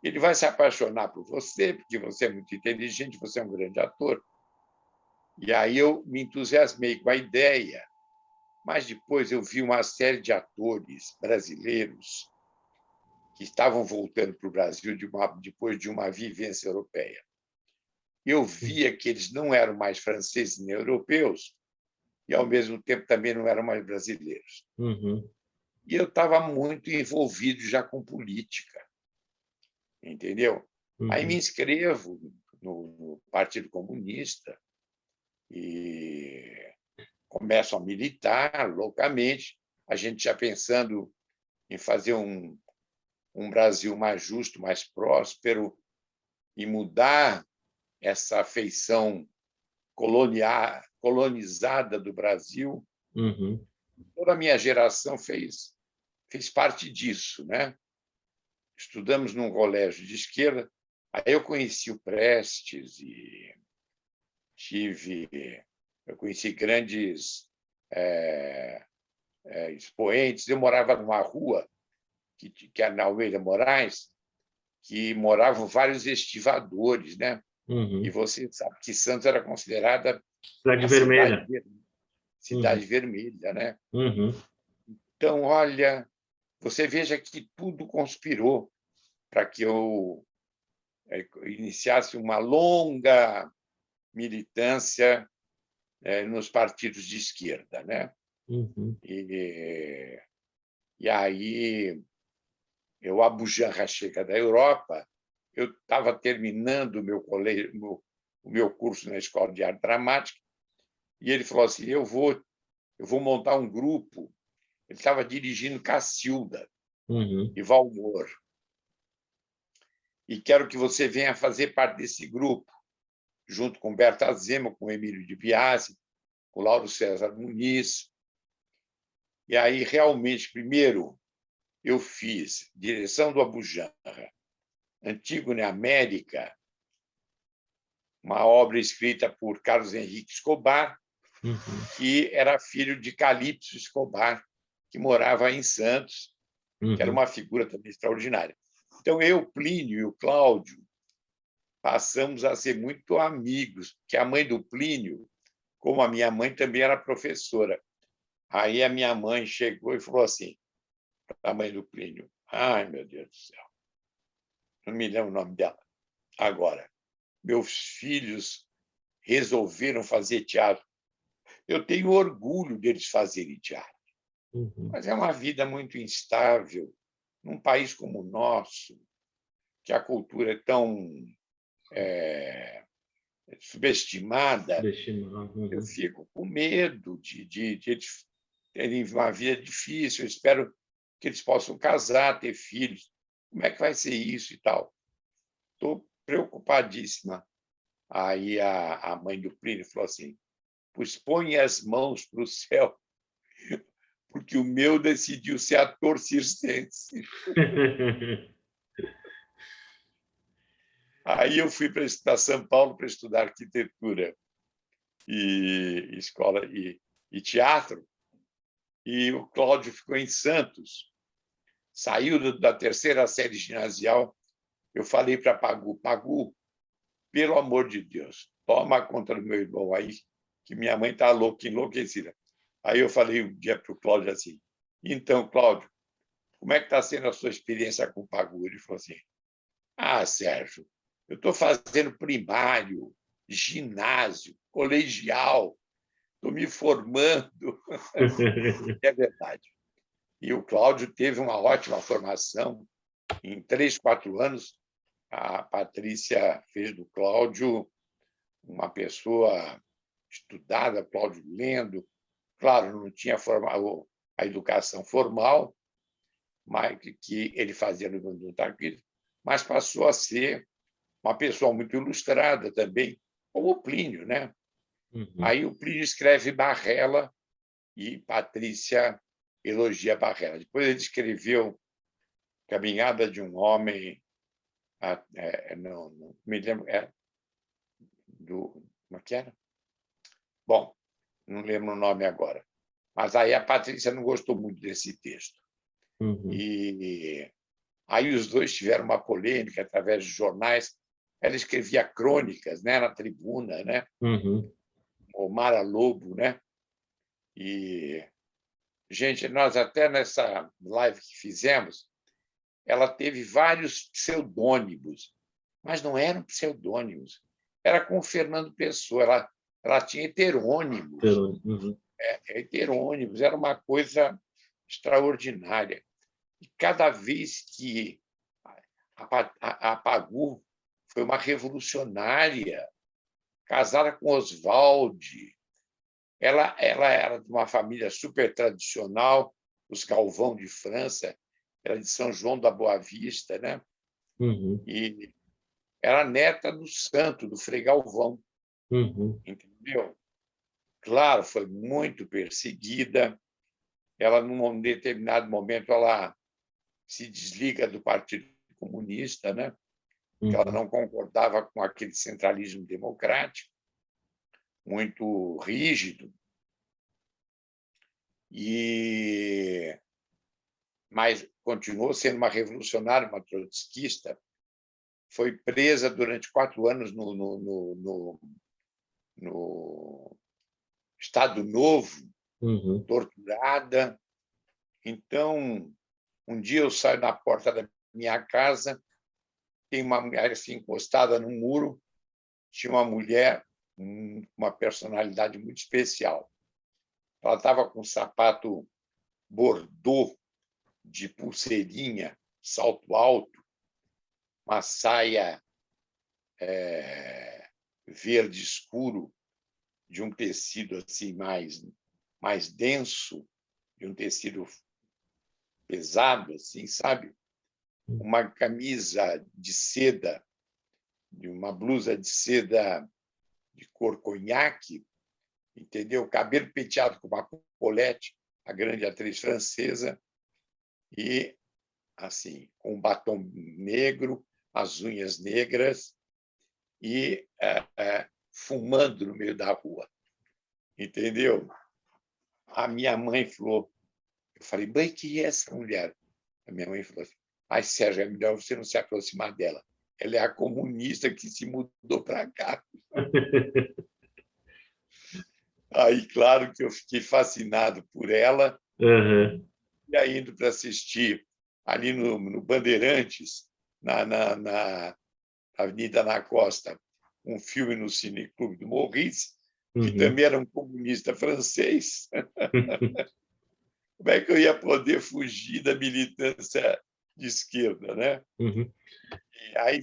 Ele vai se apaixonar por você, porque você é muito inteligente, você é um grande ator. E aí eu me entusiasmei com a ideia, mas depois eu vi uma série de atores brasileiros que estavam voltando para o Brasil depois de uma vivência europeia. Eu via que eles não eram mais franceses nem europeus e, ao mesmo tempo, também não eram mais brasileiros. E eu estava muito envolvido já com política, entendeu? Aí me inscrevo no Partido Comunista e começo a militar loucamente, a gente já pensando em fazer um Brasil mais justo, mais próspero e mudar essa feição colonizada do Brasil. Toda a minha geração fez parte disso, né? Estudamos num colégio de esquerda. Aí eu conheci o Prestes e eu conheci grandes expoentes. Eu morava numa rua que era na Almeida Moraes, que moravam vários estivadores, né? E você sabe que Santos era considerada Cidade Vermelha. Cidade Vermelha, né? Então, olha, você veja que tudo conspirou para que eu iniciasse uma longa militância nos partidos de esquerda, né? Uhum. E aí, o Abu Janra chega da Europa, eu estava terminando o meu curso na Escola de Arte Dramática, e ele falou assim, eu vou montar um grupo. Ele estava dirigindo Cacilda Uhum. e Valmor, e quero que você venha fazer parte desse grupo, junto com Berta Zema, com Emílio de Biasi, com Lauro César Muniz. E aí, realmente, primeiro, eu fiz direção do Abu Janra, Antígona e América, uma obra escrita por Carlos Henrique Escobar, Uhum. que era filho de Calipso Escobar, que morava em Santos, que era uma figura também extraordinária. Então, eu, Plínio e o Cláudio passamos a ser muito amigos, porque a mãe do Plínio, como a minha mãe, também era professora. Aí a minha mãe chegou e falou assim, a mãe do Plínio, ai, meu Deus do céu, não me lembro o nome dela agora, meus filhos resolveram fazer teatro. Eu tenho orgulho deles fazerem teatro, mas é uma vida muito instável, num país como o nosso, que a cultura é tão subestimada. Eu fico com medo de eles terem uma vida difícil. Eu espero que eles possam casar, ter filhos. Como é que vai ser isso e tal? Estou preocupadíssima. Aí a mãe do Plínio falou assim, pois põe as mãos para o céu, porque o meu decidiu ser ator circense. Aí eu fui para São Paulo para estudar arquitetura e escola e teatro, e o Cláudio ficou em Santos. Saiu da terceira série ginasial. Eu falei para Pagu, pelo amor de Deus, toma conta do meu irmão aí, que minha mãe está louca, enlouquecida. Aí eu falei um dia para o Cláudio assim, então, Cláudio, como é que está sendo a sua experiência com o Pagu? Ele falou assim, Sérgio, eu estou fazendo primário, ginásio, colegial, estou me formando. É verdade. E o Cláudio teve uma ótima formação. Em 3, 4 anos, a Patrícia fez do Cláudio uma pessoa estudada, Cláudio lendo. Claro, não tinha a educação formal, mas que ele fazia no mundo do Tarquísio, mas passou a ser uma pessoa muito ilustrada também, como o Plínio, né? Aí o Plínio escreve Barrela e Patrícia elogia Barrela. Depois ele escreveu Caminhada de um Homem, não me lembro, como é que era? Bom, não lembro o nome agora. Mas aí a Patrícia não gostou muito desse texto. E aí os dois tiveram uma polêmica através de jornais. Ela escrevia crônicas, né, na Tribuna, né? O Mara Lobo, né? E, gente, nós até nessa live que fizemos, ela teve vários pseudônimos, mas não eram pseudônimos. Era com o Fernando Pessoa, ela tinha heterônimos. Heterônimos, era uma coisa extraordinária. E cada vez que a Pagu foi uma revolucionária, casada com Oswald, ela era de uma família super tradicional, os Galvão de França, era de São João da Boa Vista, né? E era neta do santo, do Frei Galvão. Entendeu? Claro, foi muito perseguida. Ela, num determinado momento, ela se desliga do Partido Comunista, né? Porque ela não concordava com aquele centralismo democrático, muito rígido. Mas continuou sendo uma revolucionária, uma trotskista. Foi presa durante 4 anos no Estado Novo, torturada. Então, um dia eu saio na porta da minha casa, tem uma mulher assim, encostada no muro, tinha uma mulher uma personalidade muito especial. Ela estava com um sapato bordô de pulseirinha, salto alto, uma saia verde escuro, de um tecido assim mais denso, de um tecido pesado, assim, sabe? Uma camisa de seda, de uma blusa de seda de cor conhaque, entendeu? Cabelo penteado com uma Colette, a grande atriz francesa, e assim, com um batom negro, as unhas negras, e fumando no meio da rua, entendeu? A minha mãe falou, eu falei, mãe, que é essa mulher? A minha mãe falou assim, ai, Sérgio, é melhor você não se aproximar dela. Ela é a comunista que se mudou para cá. Aí, claro que eu fiquei fascinado por ela, Uhum. e aí indo para assistir ali no Bandeirantes, na Avenida na Costa, um filme no Cineclube do Maurice, que também era um comunista francês. Como é que eu ia poder fugir da militância de esquerda, né? Uhum. E aí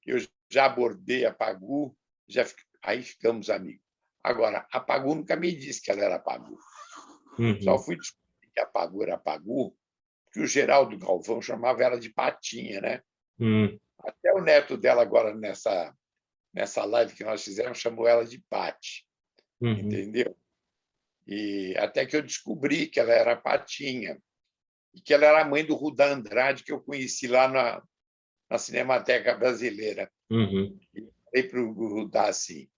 eu já abordei a Pagu, aí ficamos amigos. Agora, a Pagu nunca me disse que ela era Pagu. Só fui descobrir que a Pagu era Pagu, porque o Geraldo Galvão chamava ela de Patinha, né? Até o neto dela agora nessa live que nós fizemos chamou ela de Pati, entendeu? E até que eu descobri que ela era Patinha e que ela era a mãe do Rudá Andrade, que eu conheci lá na Cinemateca Brasileira. E falei para o Rudá assim,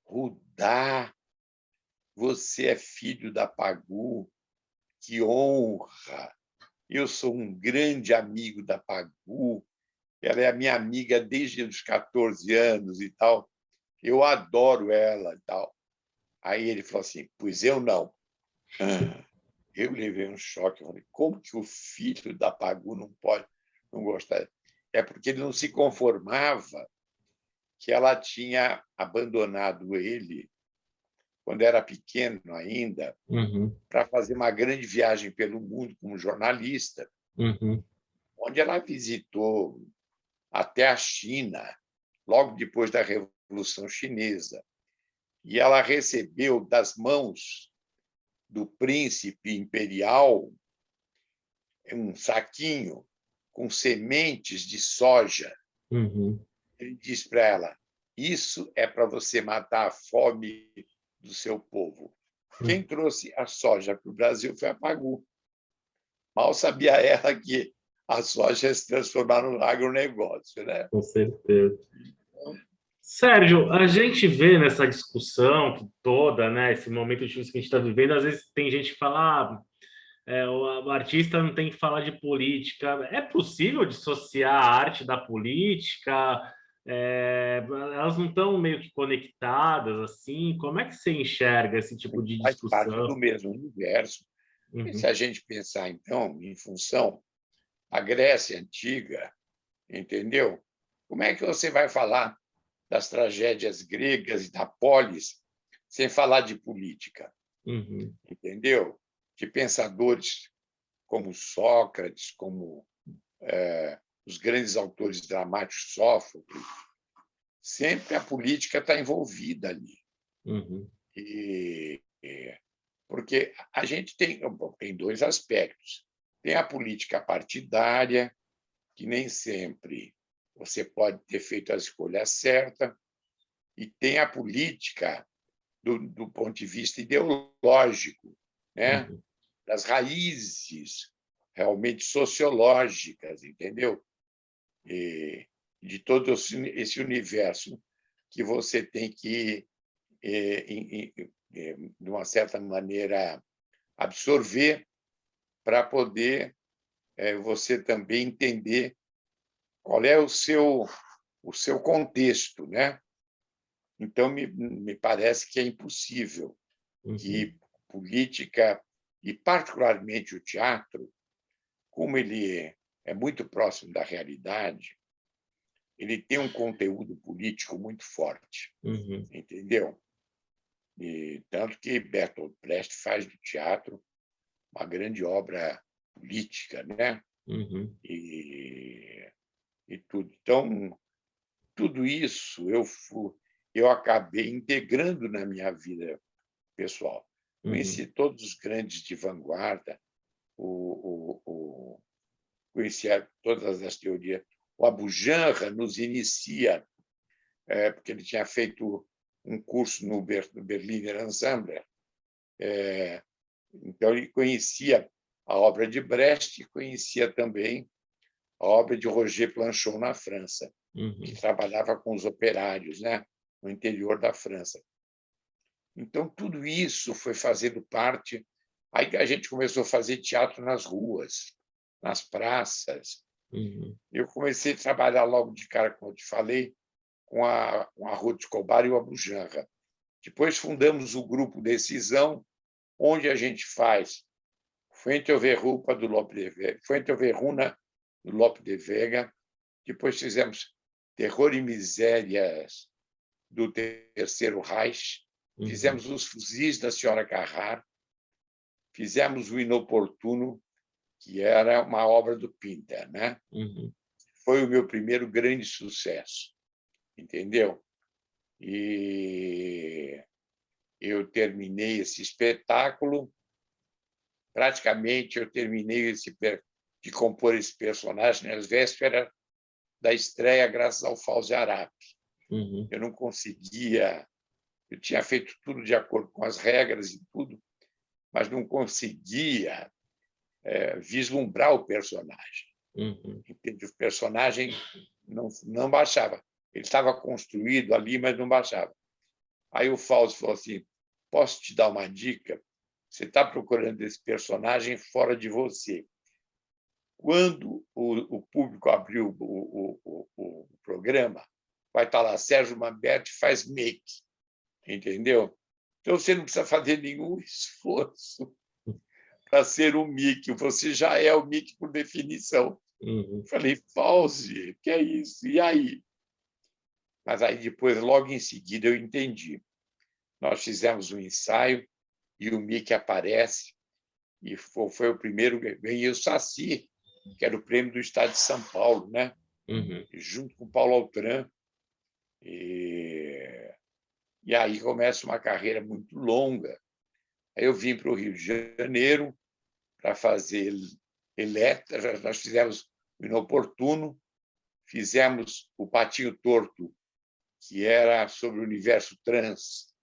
Rudá, você é filho da Pagu, que honra! Eu sou um grande amigo da Pagu, ela é a minha amiga desde os 14 anos e tal, eu adoro ela e tal. Aí ele falou assim, pois eu não. Eu levei um choque, eu falei, como que o filho da Pagu não pode não gostar? É porque ele não se conformava que ela tinha abandonado ele quando era pequeno ainda, para fazer uma grande viagem pelo mundo como jornalista, onde ela visitou até a China, logo depois da Revolução Chinesa. E ela recebeu das mãos do príncipe imperial um saquinho com sementes de soja. Ele diz para ela, isso é para você matar a fome do seu povo. Quem trouxe a soja para o Brasil foi a Pagu. Mal sabia ela que a soja ia se transformar no agronegócio, né? Com certeza. Sérgio, a gente vê nessa discussão toda, né, esse momento difícil que a gente está vivendo, às vezes tem gente que fala, o artista não tem que falar de política. É possível dissociar a arte da política? Elas não estão meio que conectadas, assim? Como é que você enxerga esse tipo de Faz parte do discussão? mesmo universo. E se a gente pensar, então, em função da Grécia Antiga, entendeu? Como é que você vai falar das tragédias gregas e da polis sem falar de política? Entendeu? De pensadores como Sócrates, como os grandes autores dramáticos, Sófocles, sempre a política está envolvida ali. Porque a gente tem dois aspectos. Tem a política partidária, que nem sempre você pode ter feito a escolha certa, e tem a política do ponto de vista ideológico, né? Das raízes realmente sociológicas, entendeu? E de todo esse universo que você tem que, de uma certa maneira, absorver para poder você também entender qual é o seu contexto, né? Então, me parece que é impossível que política, e particularmente o teatro, como ele é muito próximo da realidade, ele tem um conteúdo político muito forte, entendeu? E tanto que Bertolt Brecht faz do teatro uma grande obra política, né? E tudo. Então, tudo isso eu acabei integrando na minha vida pessoal. Conheci todos os grandes de vanguarda, conhecia todas as teorias. O Abu Janra nos inicia, porque ele tinha feito um curso no Berliner Ensemble, então ele conhecia a obra de Brecht e conhecia também a obra de Roger Planchon na França, que trabalhava com os operários, né, no interior da França. Então, tudo isso foi fazendo parte. Aí a gente começou a fazer teatro nas ruas, nas praças. Eu comecei a trabalhar logo de cara, como eu te falei, com a Ruth Escobar e o Abu Janra. Depois fundamos o grupo Decisão, onde a gente faz Fuente Overrupa do Lope de Vega, Fuente Overruna do Lope de Vega. Depois fizemos Terror e Misérias do Terceiro Reich. Fizemos Os Fuzis da Senhora Carrard. Fizemos O Inoportuno, que era uma obra do Pinter, né? Foi o meu primeiro grande sucesso, entendeu? E eu terminei esse espetáculo, praticamente eu terminei de compor esse personagem nas vésperas da estreia, graças ao Fauzi Arap. Eu não conseguia, eu tinha feito tudo de acordo com as regras e tudo, mas não conseguia vislumbrar o personagem. Entende? O personagem não baixava. Ele estava construído ali, mas não baixava. Aí o Fauzi falou assim: posso te dar uma dica? Você está procurando esse personagem fora de você. Quando o público abriu o programa, vai estar lá, Sérgio Manberti faz make, entendeu? Então, você não precisa fazer nenhum esforço para ser um Mickey, você já é o Mickey por definição. Falei, Fauzi, que é isso? E aí? Mas aí depois, logo em seguida, eu entendi. Nós fizemos um ensaio e o Mickey aparece, e foi o primeiro, ganhei o Saci, que era o prêmio do Estado de São Paulo, né? Junto com o Paulo Altran. E aí começa uma carreira muito longa. Aí eu vim para o Rio de Janeiro para fazer Elétra. Nós fizemos o Inoportuno, fizemos o Patinho Torto, que era sobre o universo trans,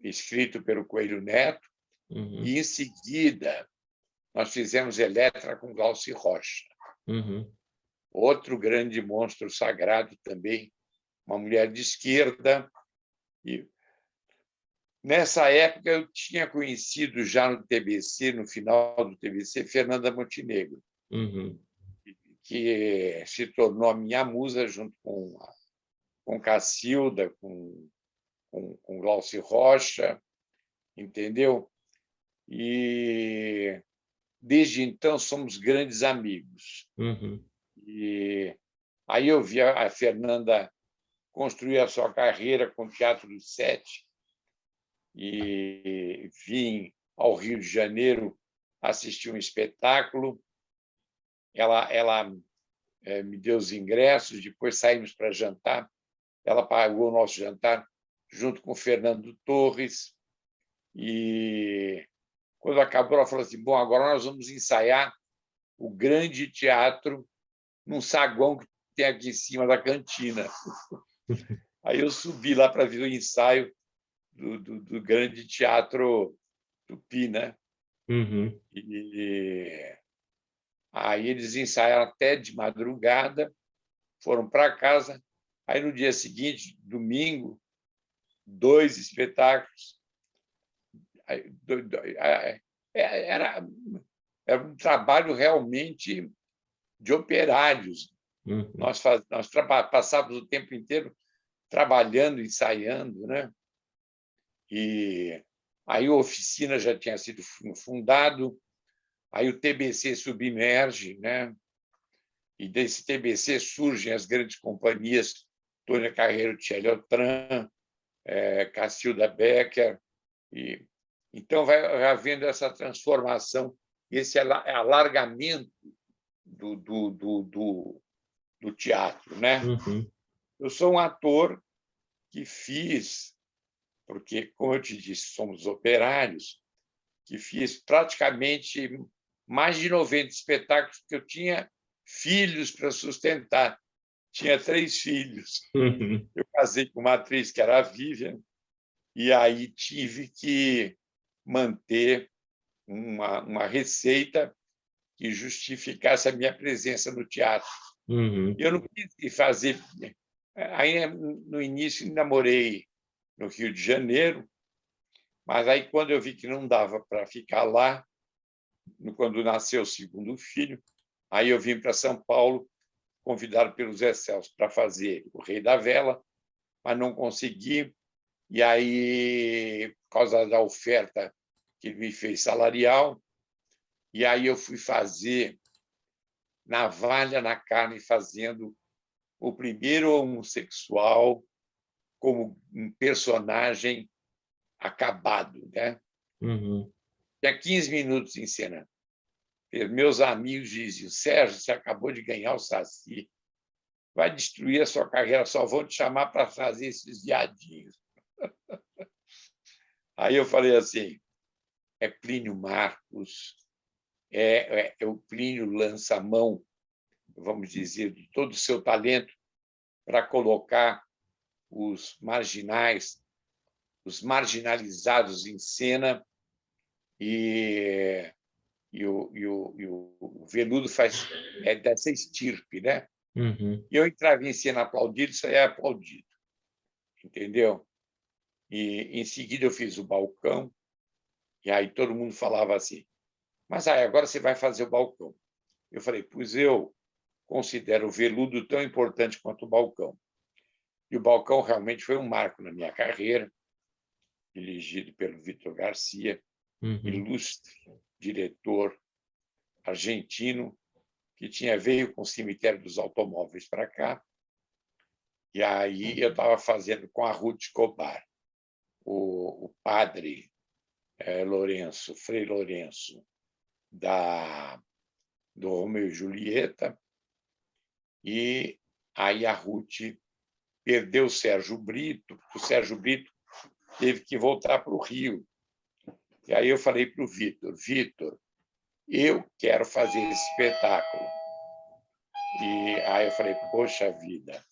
escrito pelo Coelho Neto, e, em seguida, nós fizemos Elétra com Glauci Rocha. Outro grande monstro sagrado também, uma mulher de esquerda. E nessa época eu tinha conhecido já no TBC, no final do TBC, Fernanda Montenegro, que se tornou a minha musa junto com Cacilda, com Glauci Rocha, entendeu? E desde então somos grandes amigos. E aí eu vi a Fernanda construir a sua carreira com o Teatro do Sete e vim ao Rio de Janeiro assistir um espetáculo. Ela me deu os ingressos, depois saímos para jantar. Ela pagou o nosso jantar junto com o Fernando Torres. E quando acabou, ela falou assim: bom, agora nós vamos ensaiar o grande teatro num saguão que tem aqui em cima da cantina. Aí eu subi lá para ver o ensaio do grande teatro Tupi, né? E aí eles ensaiaram até de madrugada, foram para casa. Aí no dia seguinte, domingo, 2 espetáculos. Era um trabalho realmente de operários. Nós passávamos o tempo inteiro trabalhando, ensaiando, né? E aí a oficina já tinha sido fundado, aí o TBC submerge, né? E desse TBC surgem as grandes companhias, Tônia Carreiro, Thierry Autran, Cacilda Becker. E, então, vai havendo essa transformação, esse alargamento do teatro, né? Eu sou um ator que fiz, porque, como eu te disse, somos operários, que fiz praticamente mais de 90 espetáculos, porque eu tinha filhos para sustentar. Tinha 3 filhos. Eu casei com uma atriz que era a Vivian, e aí tive que manter uma receita que justificasse a minha presença no teatro. Eu não quis fazer... Aí, no início, namorei no Rio de Janeiro, mas aí, quando eu vi que não dava para ficar lá, quando nasceu o segundo filho, aí eu vim para São Paulo, convidado pelo Zé Celso para fazer O Rei da Vela, mas não consegui. E aí, por causa da oferta que ele me fez salarial, e aí eu fui fazer Navalha na Carne, fazendo o primeiro homossexual como um personagem acabado, né? Tinha 15 minutos em cena. Meus amigos diziam: Sérgio, você acabou de ganhar o Saci, vai destruir a sua carreira, só vão te chamar para fazer esses viadinhos. Aí eu falei assim: é Plínio Marcos, o Plínio lança a mão, vamos dizer, de todo o seu talento para colocar os marginais, os marginalizados em cena, e o Veludo é dessa estirpe, né? E eu entrava em cena aplaudido, isso aí é aplaudido, entendeu? E, em seguida, eu fiz o balcão, e aí todo mundo falava assim: mas aí, agora você vai fazer o balcão. Eu falei: pois eu considero o Veludo tão importante quanto o balcão. E o balcão realmente foi um marco na minha carreira, dirigido pelo Vítor Garcia, ilustre diretor argentino, que veio com o Cemitério dos Automóveis para cá. E aí eu estava fazendo com a Ruth Escobar, o padre Lourenço, Frei Lourenço, do Romeu e Julieta, e aí a Ruth perdeu o Sérgio Brito, porque o Sérgio Brito teve que voltar para o Rio. E aí eu falei para o Vítor: Vítor, eu quero fazer esse espetáculo. E aí eu falei: poxa vida,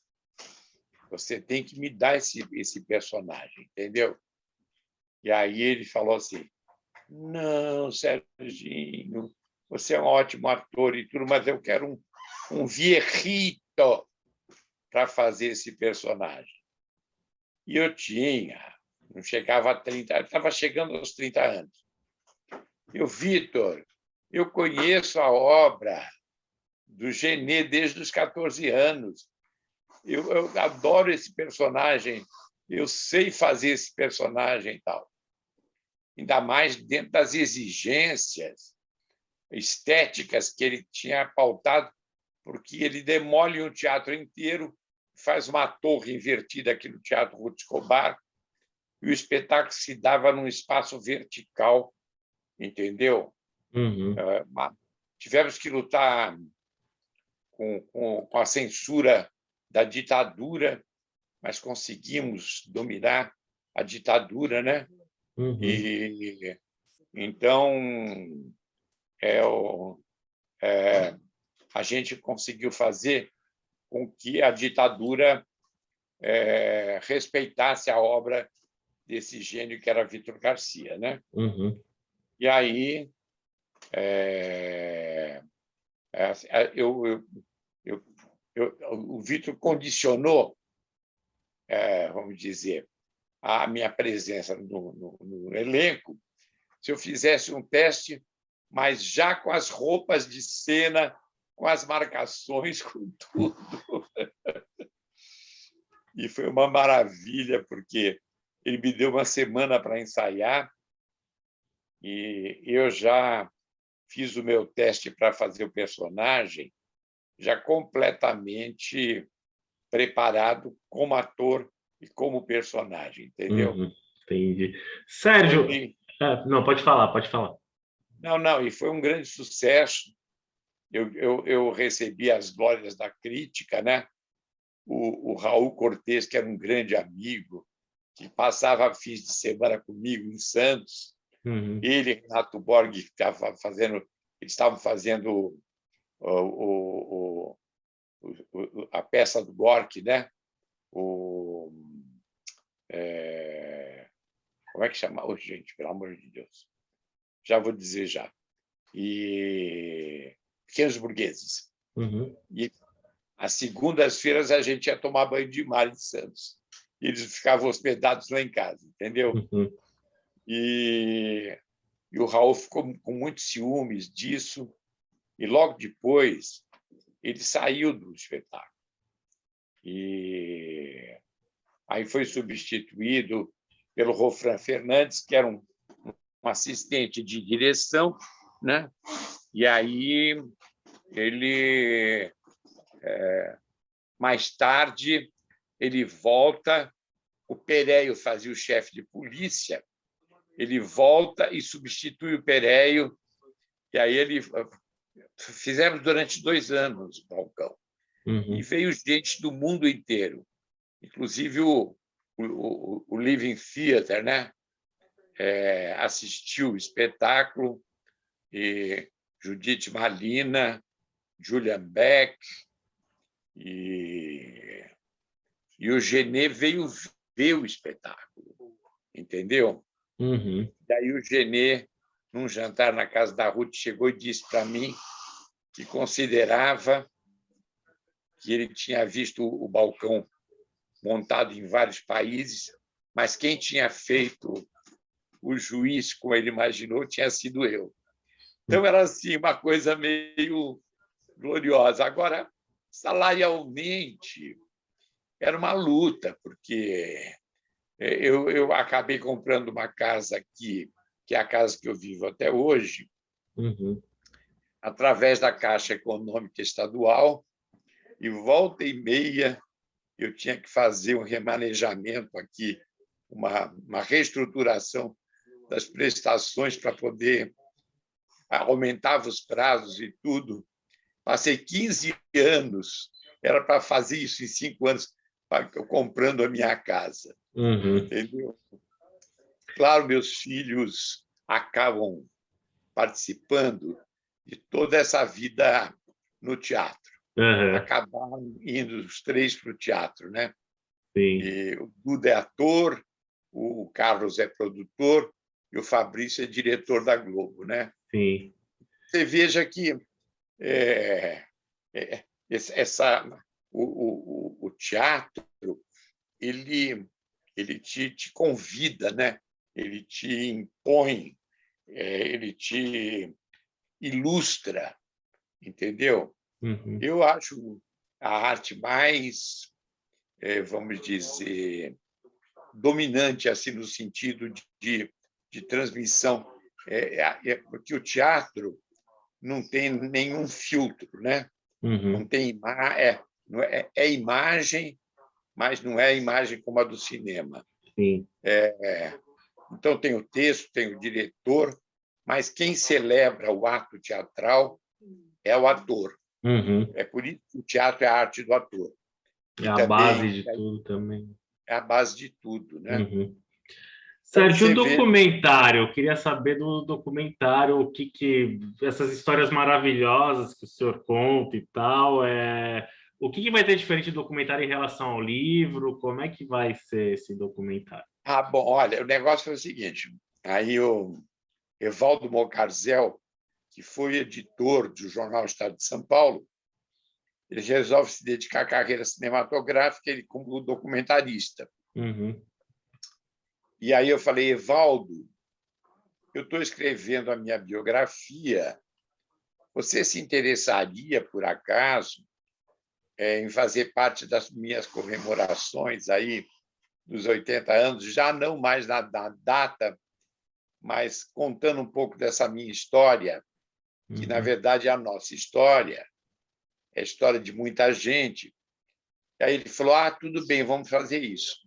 você tem que me dar esse personagem, entendeu? E aí ele falou assim: não, Serginho, você é um ótimo ator e tudo, mas eu quero um viejito para fazer esse personagem. E eu não chegava a 30, eu estava chegando aos 30 anos. Vítor, eu conheço a obra do Genê desde os 14 anos. Eu adoro esse personagem, eu sei fazer esse personagem e tal. Ainda mais dentro das exigências estéticas que ele tinha pautado, porque ele demole um teatro inteiro, faz uma torre invertida aqui no Teatro Ruth Escobar, e o espetáculo se dava num espaço vertical, entendeu? Tivemos que lutar com a censura da ditadura, mas conseguimos dominar a ditadura, né? E então a gente conseguiu fazer com que a ditadura respeitasse a obra desse gênio que era Vítor Garcia, né? E aí o Vítor condicionou, vamos dizer, a minha presença no elenco, se eu fizesse um teste, mas já com as roupas de cena, com as marcações, com tudo. E foi uma maravilha, porque ele me deu uma semana para ensaiar, e eu já fiz o meu teste para fazer o personagem já completamente preparado como ator e como personagem, entendeu? Entendi. Sérgio, não, pode falar, pode falar. Não, e foi um grande sucesso. Eu recebi as glórias da crítica, né? O Raul Cortez, que era um grande amigo, que passava fins de semana comigo em Santos, ele e Renato Borg, que eles estavam fazendo a peça do Gorky, né? Como é que chama? Oh, gente, pelo amor de Deus. Já vou dizer já. E Pequenos Burgueses. E às segundas-feiras a gente ia tomar banho de mar em Santos. E eles ficavam hospedados lá em casa, entendeu? E o Raul ficou com muitos ciúmes disso. E logo depois ele saiu do espetáculo. E aí foi substituído pelo Rofran Fernandes, que era um assistente de direção, né? E aí ele, mais tarde, ele volta, o Péreio fazia o chefe de polícia, ele volta e substitui o Péreio, e aí fizemos durante 2 anos o Balcão. E veio gente do mundo inteiro, inclusive o Living Theatre, né? Assistiu o espetáculo, e Judith Malina, Julian Beck, e o Genê veio ver o espetáculo, entendeu? Daí o Genê, num jantar na casa da Ruth, chegou e disse para mim que considerava que ele tinha visto o Balcão montado em vários países, mas quem tinha feito o juiz, como ele imaginou, tinha sido eu. Então, era assim, uma coisa meio gloriosa. Agora, salarialmente, era uma luta, porque eu acabei comprando uma casa aqui, que é a casa que eu vivo até hoje, através da Caixa Econômica Estadual, e volta e meia eu tinha que fazer um remanejamento aqui, uma reestruturação das prestações para poder aumentar os prazos e tudo. Passei 15 anos, era para fazer isso em 5 anos, comprando a minha casa. Entendeu? Claro, meus filhos acabam participando de toda essa vida no teatro. Acabaram indo os 3 para o teatro, né? E o Duda é ator, o Carlos é produtor e o Fabrício é diretor da Globo, né? Você veja que o teatro ele te convida, né? Ele te impõe, ele te ilustra, entendeu? Eu acho a arte mais, vamos dizer, dominante, assim, no sentido de transmissão, porque o teatro não tem nenhum filtro, né? Não tem imagem, mas não é imagem como a do cinema. Então, tem o texto, tem o diretor, mas quem celebra o ato teatral é o ator. É por isso que o teatro é a arte do ator. É a base de tudo também. É a base de tudo, né? Sérgio, o documentário, eu queria saber do documentário, o que essas histórias maravilhosas que o senhor conta e tal, o que vai ter diferente do documentário em relação ao livro? Como é que vai ser esse documentário? Bom, olha, o negócio foi o seguinte, aí o Evaldo Mocarzel, que foi editor do jornal Estado de São Paulo, ele resolve se dedicar à carreira cinematográfica, ele como documentarista. E aí eu falei, Evaldo, eu estou escrevendo a minha biografia, você se interessaria, por acaso, em fazer parte das minhas comemorações aí dos 80 anos, já não mais na data, mas contando um pouco dessa minha história, que, na verdade, é a nossa história, é história de muita gente. E aí ele falou, tudo bem, vamos fazer isso.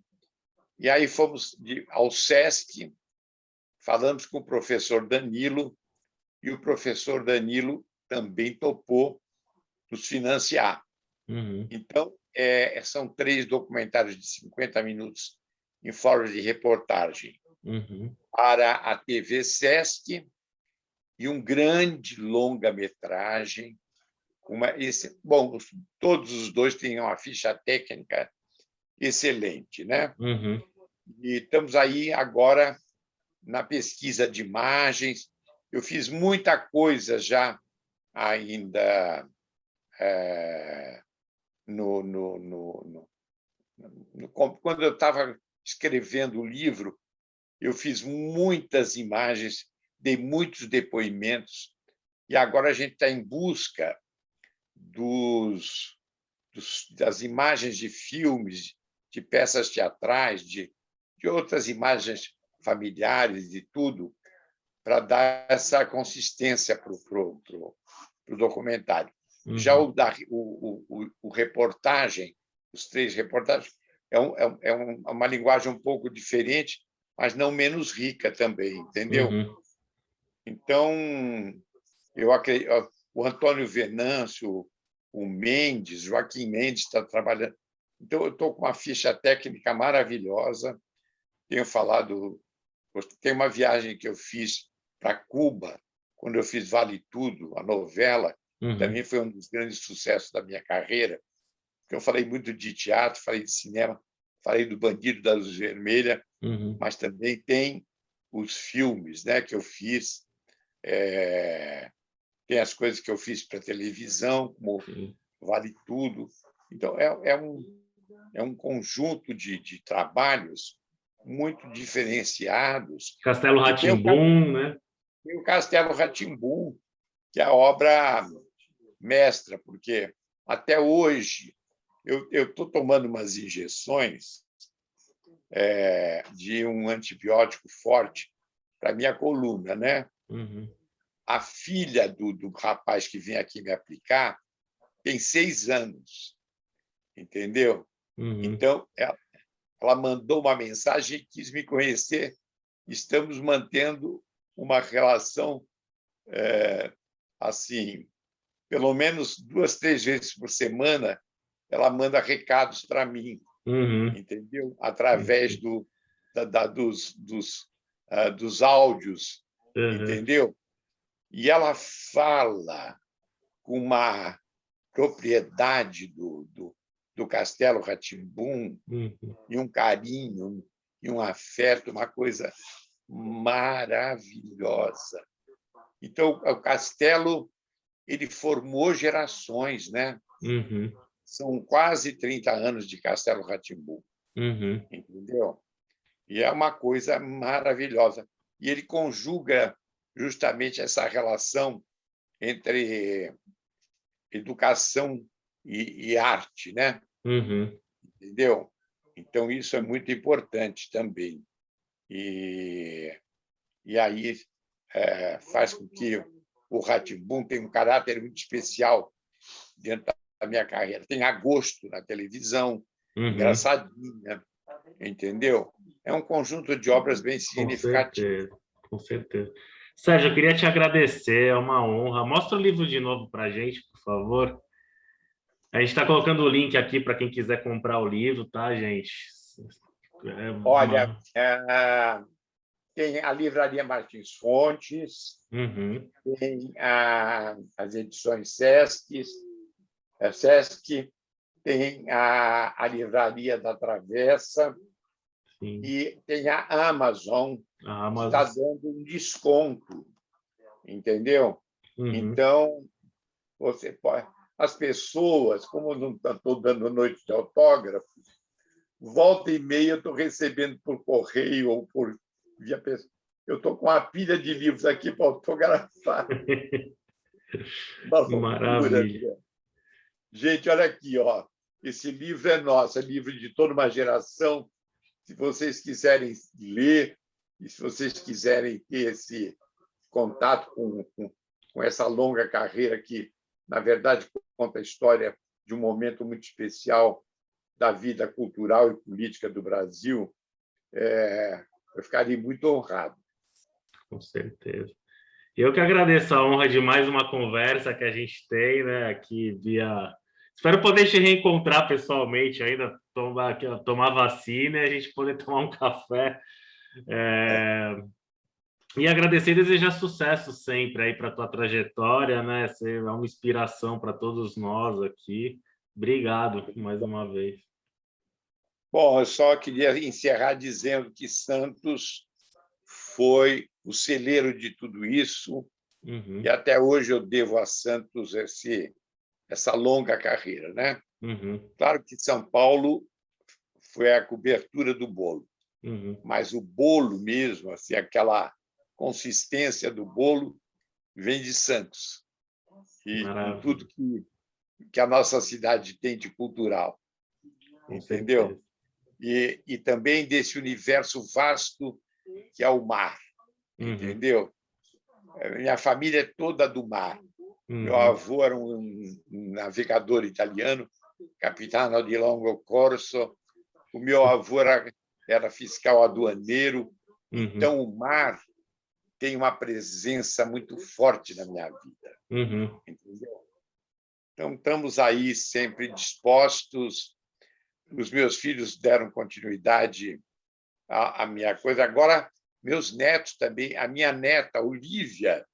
E aí fomos ao SESC, falamos com o professor Danilo, e o professor Danilo também topou nos financiar. Então, são 3 documentários de 50 minutos em forma de reportagem para a TV SESC e um grande longa-metragem. Bom, todos os 2 têm uma ficha técnica excelente, né? E estamos aí agora na pesquisa de imagens. Eu fiz muita coisa já ainda quando eu estava escrevendo o livro, eu fiz muitas imagens, dei muitos depoimentos, e agora a gente está em busca das imagens de filmes, de peças teatrais, de outras imagens familiares, de tudo, para dar essa consistência para o documentário. Já o reportagem, os 3 reportagens, é uma linguagem um pouco diferente, mas não menos rica também, entendeu? Então, eu acredito, o Antônio Venâncio, o Mendes, Joaquim Mendes está trabalhando. Então, eu estou com uma ficha técnica maravilhosa. Tenho falado, tem uma viagem que eu fiz para Cuba, quando eu fiz Vale Tudo, a novela, também foi um dos grandes sucessos da minha carreira, porque eu falei muito de teatro, falei de cinema, falei do Bandido da Luz Vermelha, mas também tem os filmes, né, que eu fiz, tem as coisas que eu fiz para televisão, como Vale Tudo. Então, é um conjunto de trabalhos muito diferenciados. Castelo Rá-Tim-Bum, né? Tem o Castelo Rá-Tim-Bum, que é a obra mestra, porque até hoje eu estou tomando umas injeções de um antibiótico forte para minha coluna, né? A filha do rapaz que vem aqui me aplicar tem 6 anos, entendeu? Então, ela mandou uma mensagem e quis me conhecer. Estamos mantendo uma relação assim, pelo menos 2, 3 vezes por semana, ela manda recados para mim, entendeu? Através dos áudios, entendeu? E ela fala com uma propriedade do Castelo Rá-Tim-Bum e um carinho e um afeto, uma coisa maravilhosa. Então, o Castelo ele formou gerações, né? São quase 30 anos de Castelo Rá-Tim-Bum, entendeu? E é uma coisa maravilhosa. E ele conjuga justamente essa relação entre educação e arte, né? Entendeu? Então, isso é muito importante também. E aí faz com que o Rá-Tim-Bum tenha um caráter muito especial dentro da minha carreira. Tem Agosto na televisão, engraçadinha, entendeu? É um conjunto de obras bem significativas. Com certeza. Sérgio, eu queria te agradecer, é uma honra. Mostra o livro de novo para a gente, por favor. A gente está colocando o link aqui para quem quiser comprar o livro, tá, gente? Olha, tem a Livraria Martins Fontes, tem as edições Sesc, tem a Livraria da Travessa, e tem a Amazon, que está dando um desconto, entendeu? Então, você pode... As pessoas, como não estou dando noite de autógrafo, volta e meia eu estou recebendo por correio ou por via pessoa. Eu estou com uma pilha de livros aqui para autografar. Maravilha. Gente, olha aqui, ó. Esse livro é nosso, é livro de toda uma geração. Se vocês quiserem ler e se vocês quiserem ter esse contato com essa longa carreira que, na verdade, conta a história de um momento muito especial da vida cultural e política do Brasil, eu ficaria muito honrado. Com certeza. Eu que agradeço a honra de mais uma conversa que a gente tem, né, aqui via... Espero poder te reencontrar pessoalmente ainda, tomar vacina e a gente poder tomar um café. E agradecer e desejar sucesso sempre aí para a tua trajetória, né? Você é uma inspiração para todos nós aqui. Obrigado mais uma vez. Bom, eu só queria encerrar dizendo que Santos foi o celeiro de tudo isso, e até hoje eu devo a Santos essa longa carreira, né? Claro que São Paulo foi a cobertura do bolo, mas o bolo mesmo, assim, aquela consistência do bolo, vem de Santos, e com tudo que a nossa cidade tem de cultural, entendeu? E também desse universo vasto que é o mar, entendeu? Minha família é toda do mar. Meu avô era um navegador italiano, capitano di Longo Corso. O meu avô era fiscal aduaneiro. Então, o mar tem uma presença muito forte na minha vida. Entendeu? Então, estamos aí sempre dispostos. Os meus filhos deram continuidade à minha coisa. Agora, meus netos também. A minha neta, Olívia,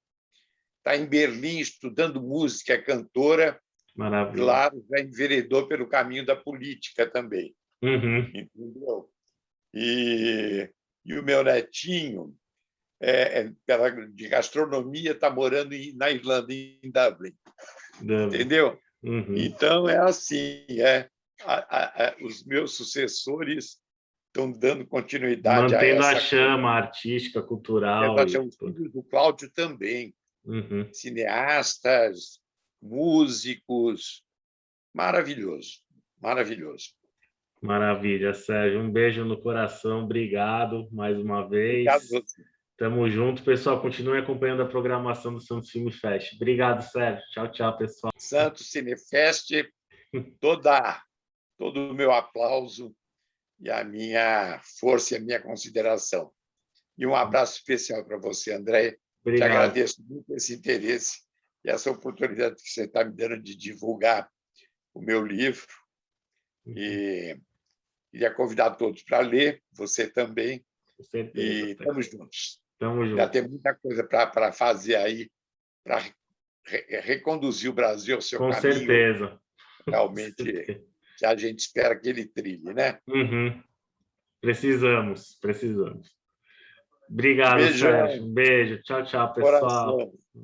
está em Berlim estudando música, é cantora. Maravilha. Claro, já enveredou pelo caminho da política também. Entendeu? E o meu netinho, de gastronomia, está morando na Irlanda, em Dublin. Entendeu? Então, é assim, os meus sucessores estão dando continuidade mantendo a essa a chama artística, cultural. Os filhos do Cláudio também, cineastas, músicos. Maravilhoso, maravilhoso. Maravilha, Sérgio. Um beijo no coração. Obrigado mais uma vez. Obrigado. Tamo junto, pessoal. Continue acompanhando a programação do Santos Film Fest. Obrigado, Sérgio. Tchau, tchau, pessoal. Santos Cinefest, todo o meu aplauso e a minha força e a minha consideração. E um abraço especial para você, André. Obrigado. Te agradeço muito esse interesse e essa oportunidade que você está me dando de divulgar o meu livro. E queria convidar todos para ler, você também. Com certeza. E estamos juntos. Estamos juntos. Já tem muita coisa para fazer aí, para reconduzir o Brasil ao seu caminho. Com certeza. Realmente, que a gente espera que ele trilhe, né? Precisamos. Obrigado, Beijão. Sérgio. Um beijo. Tchau, tchau, pessoal. Coração.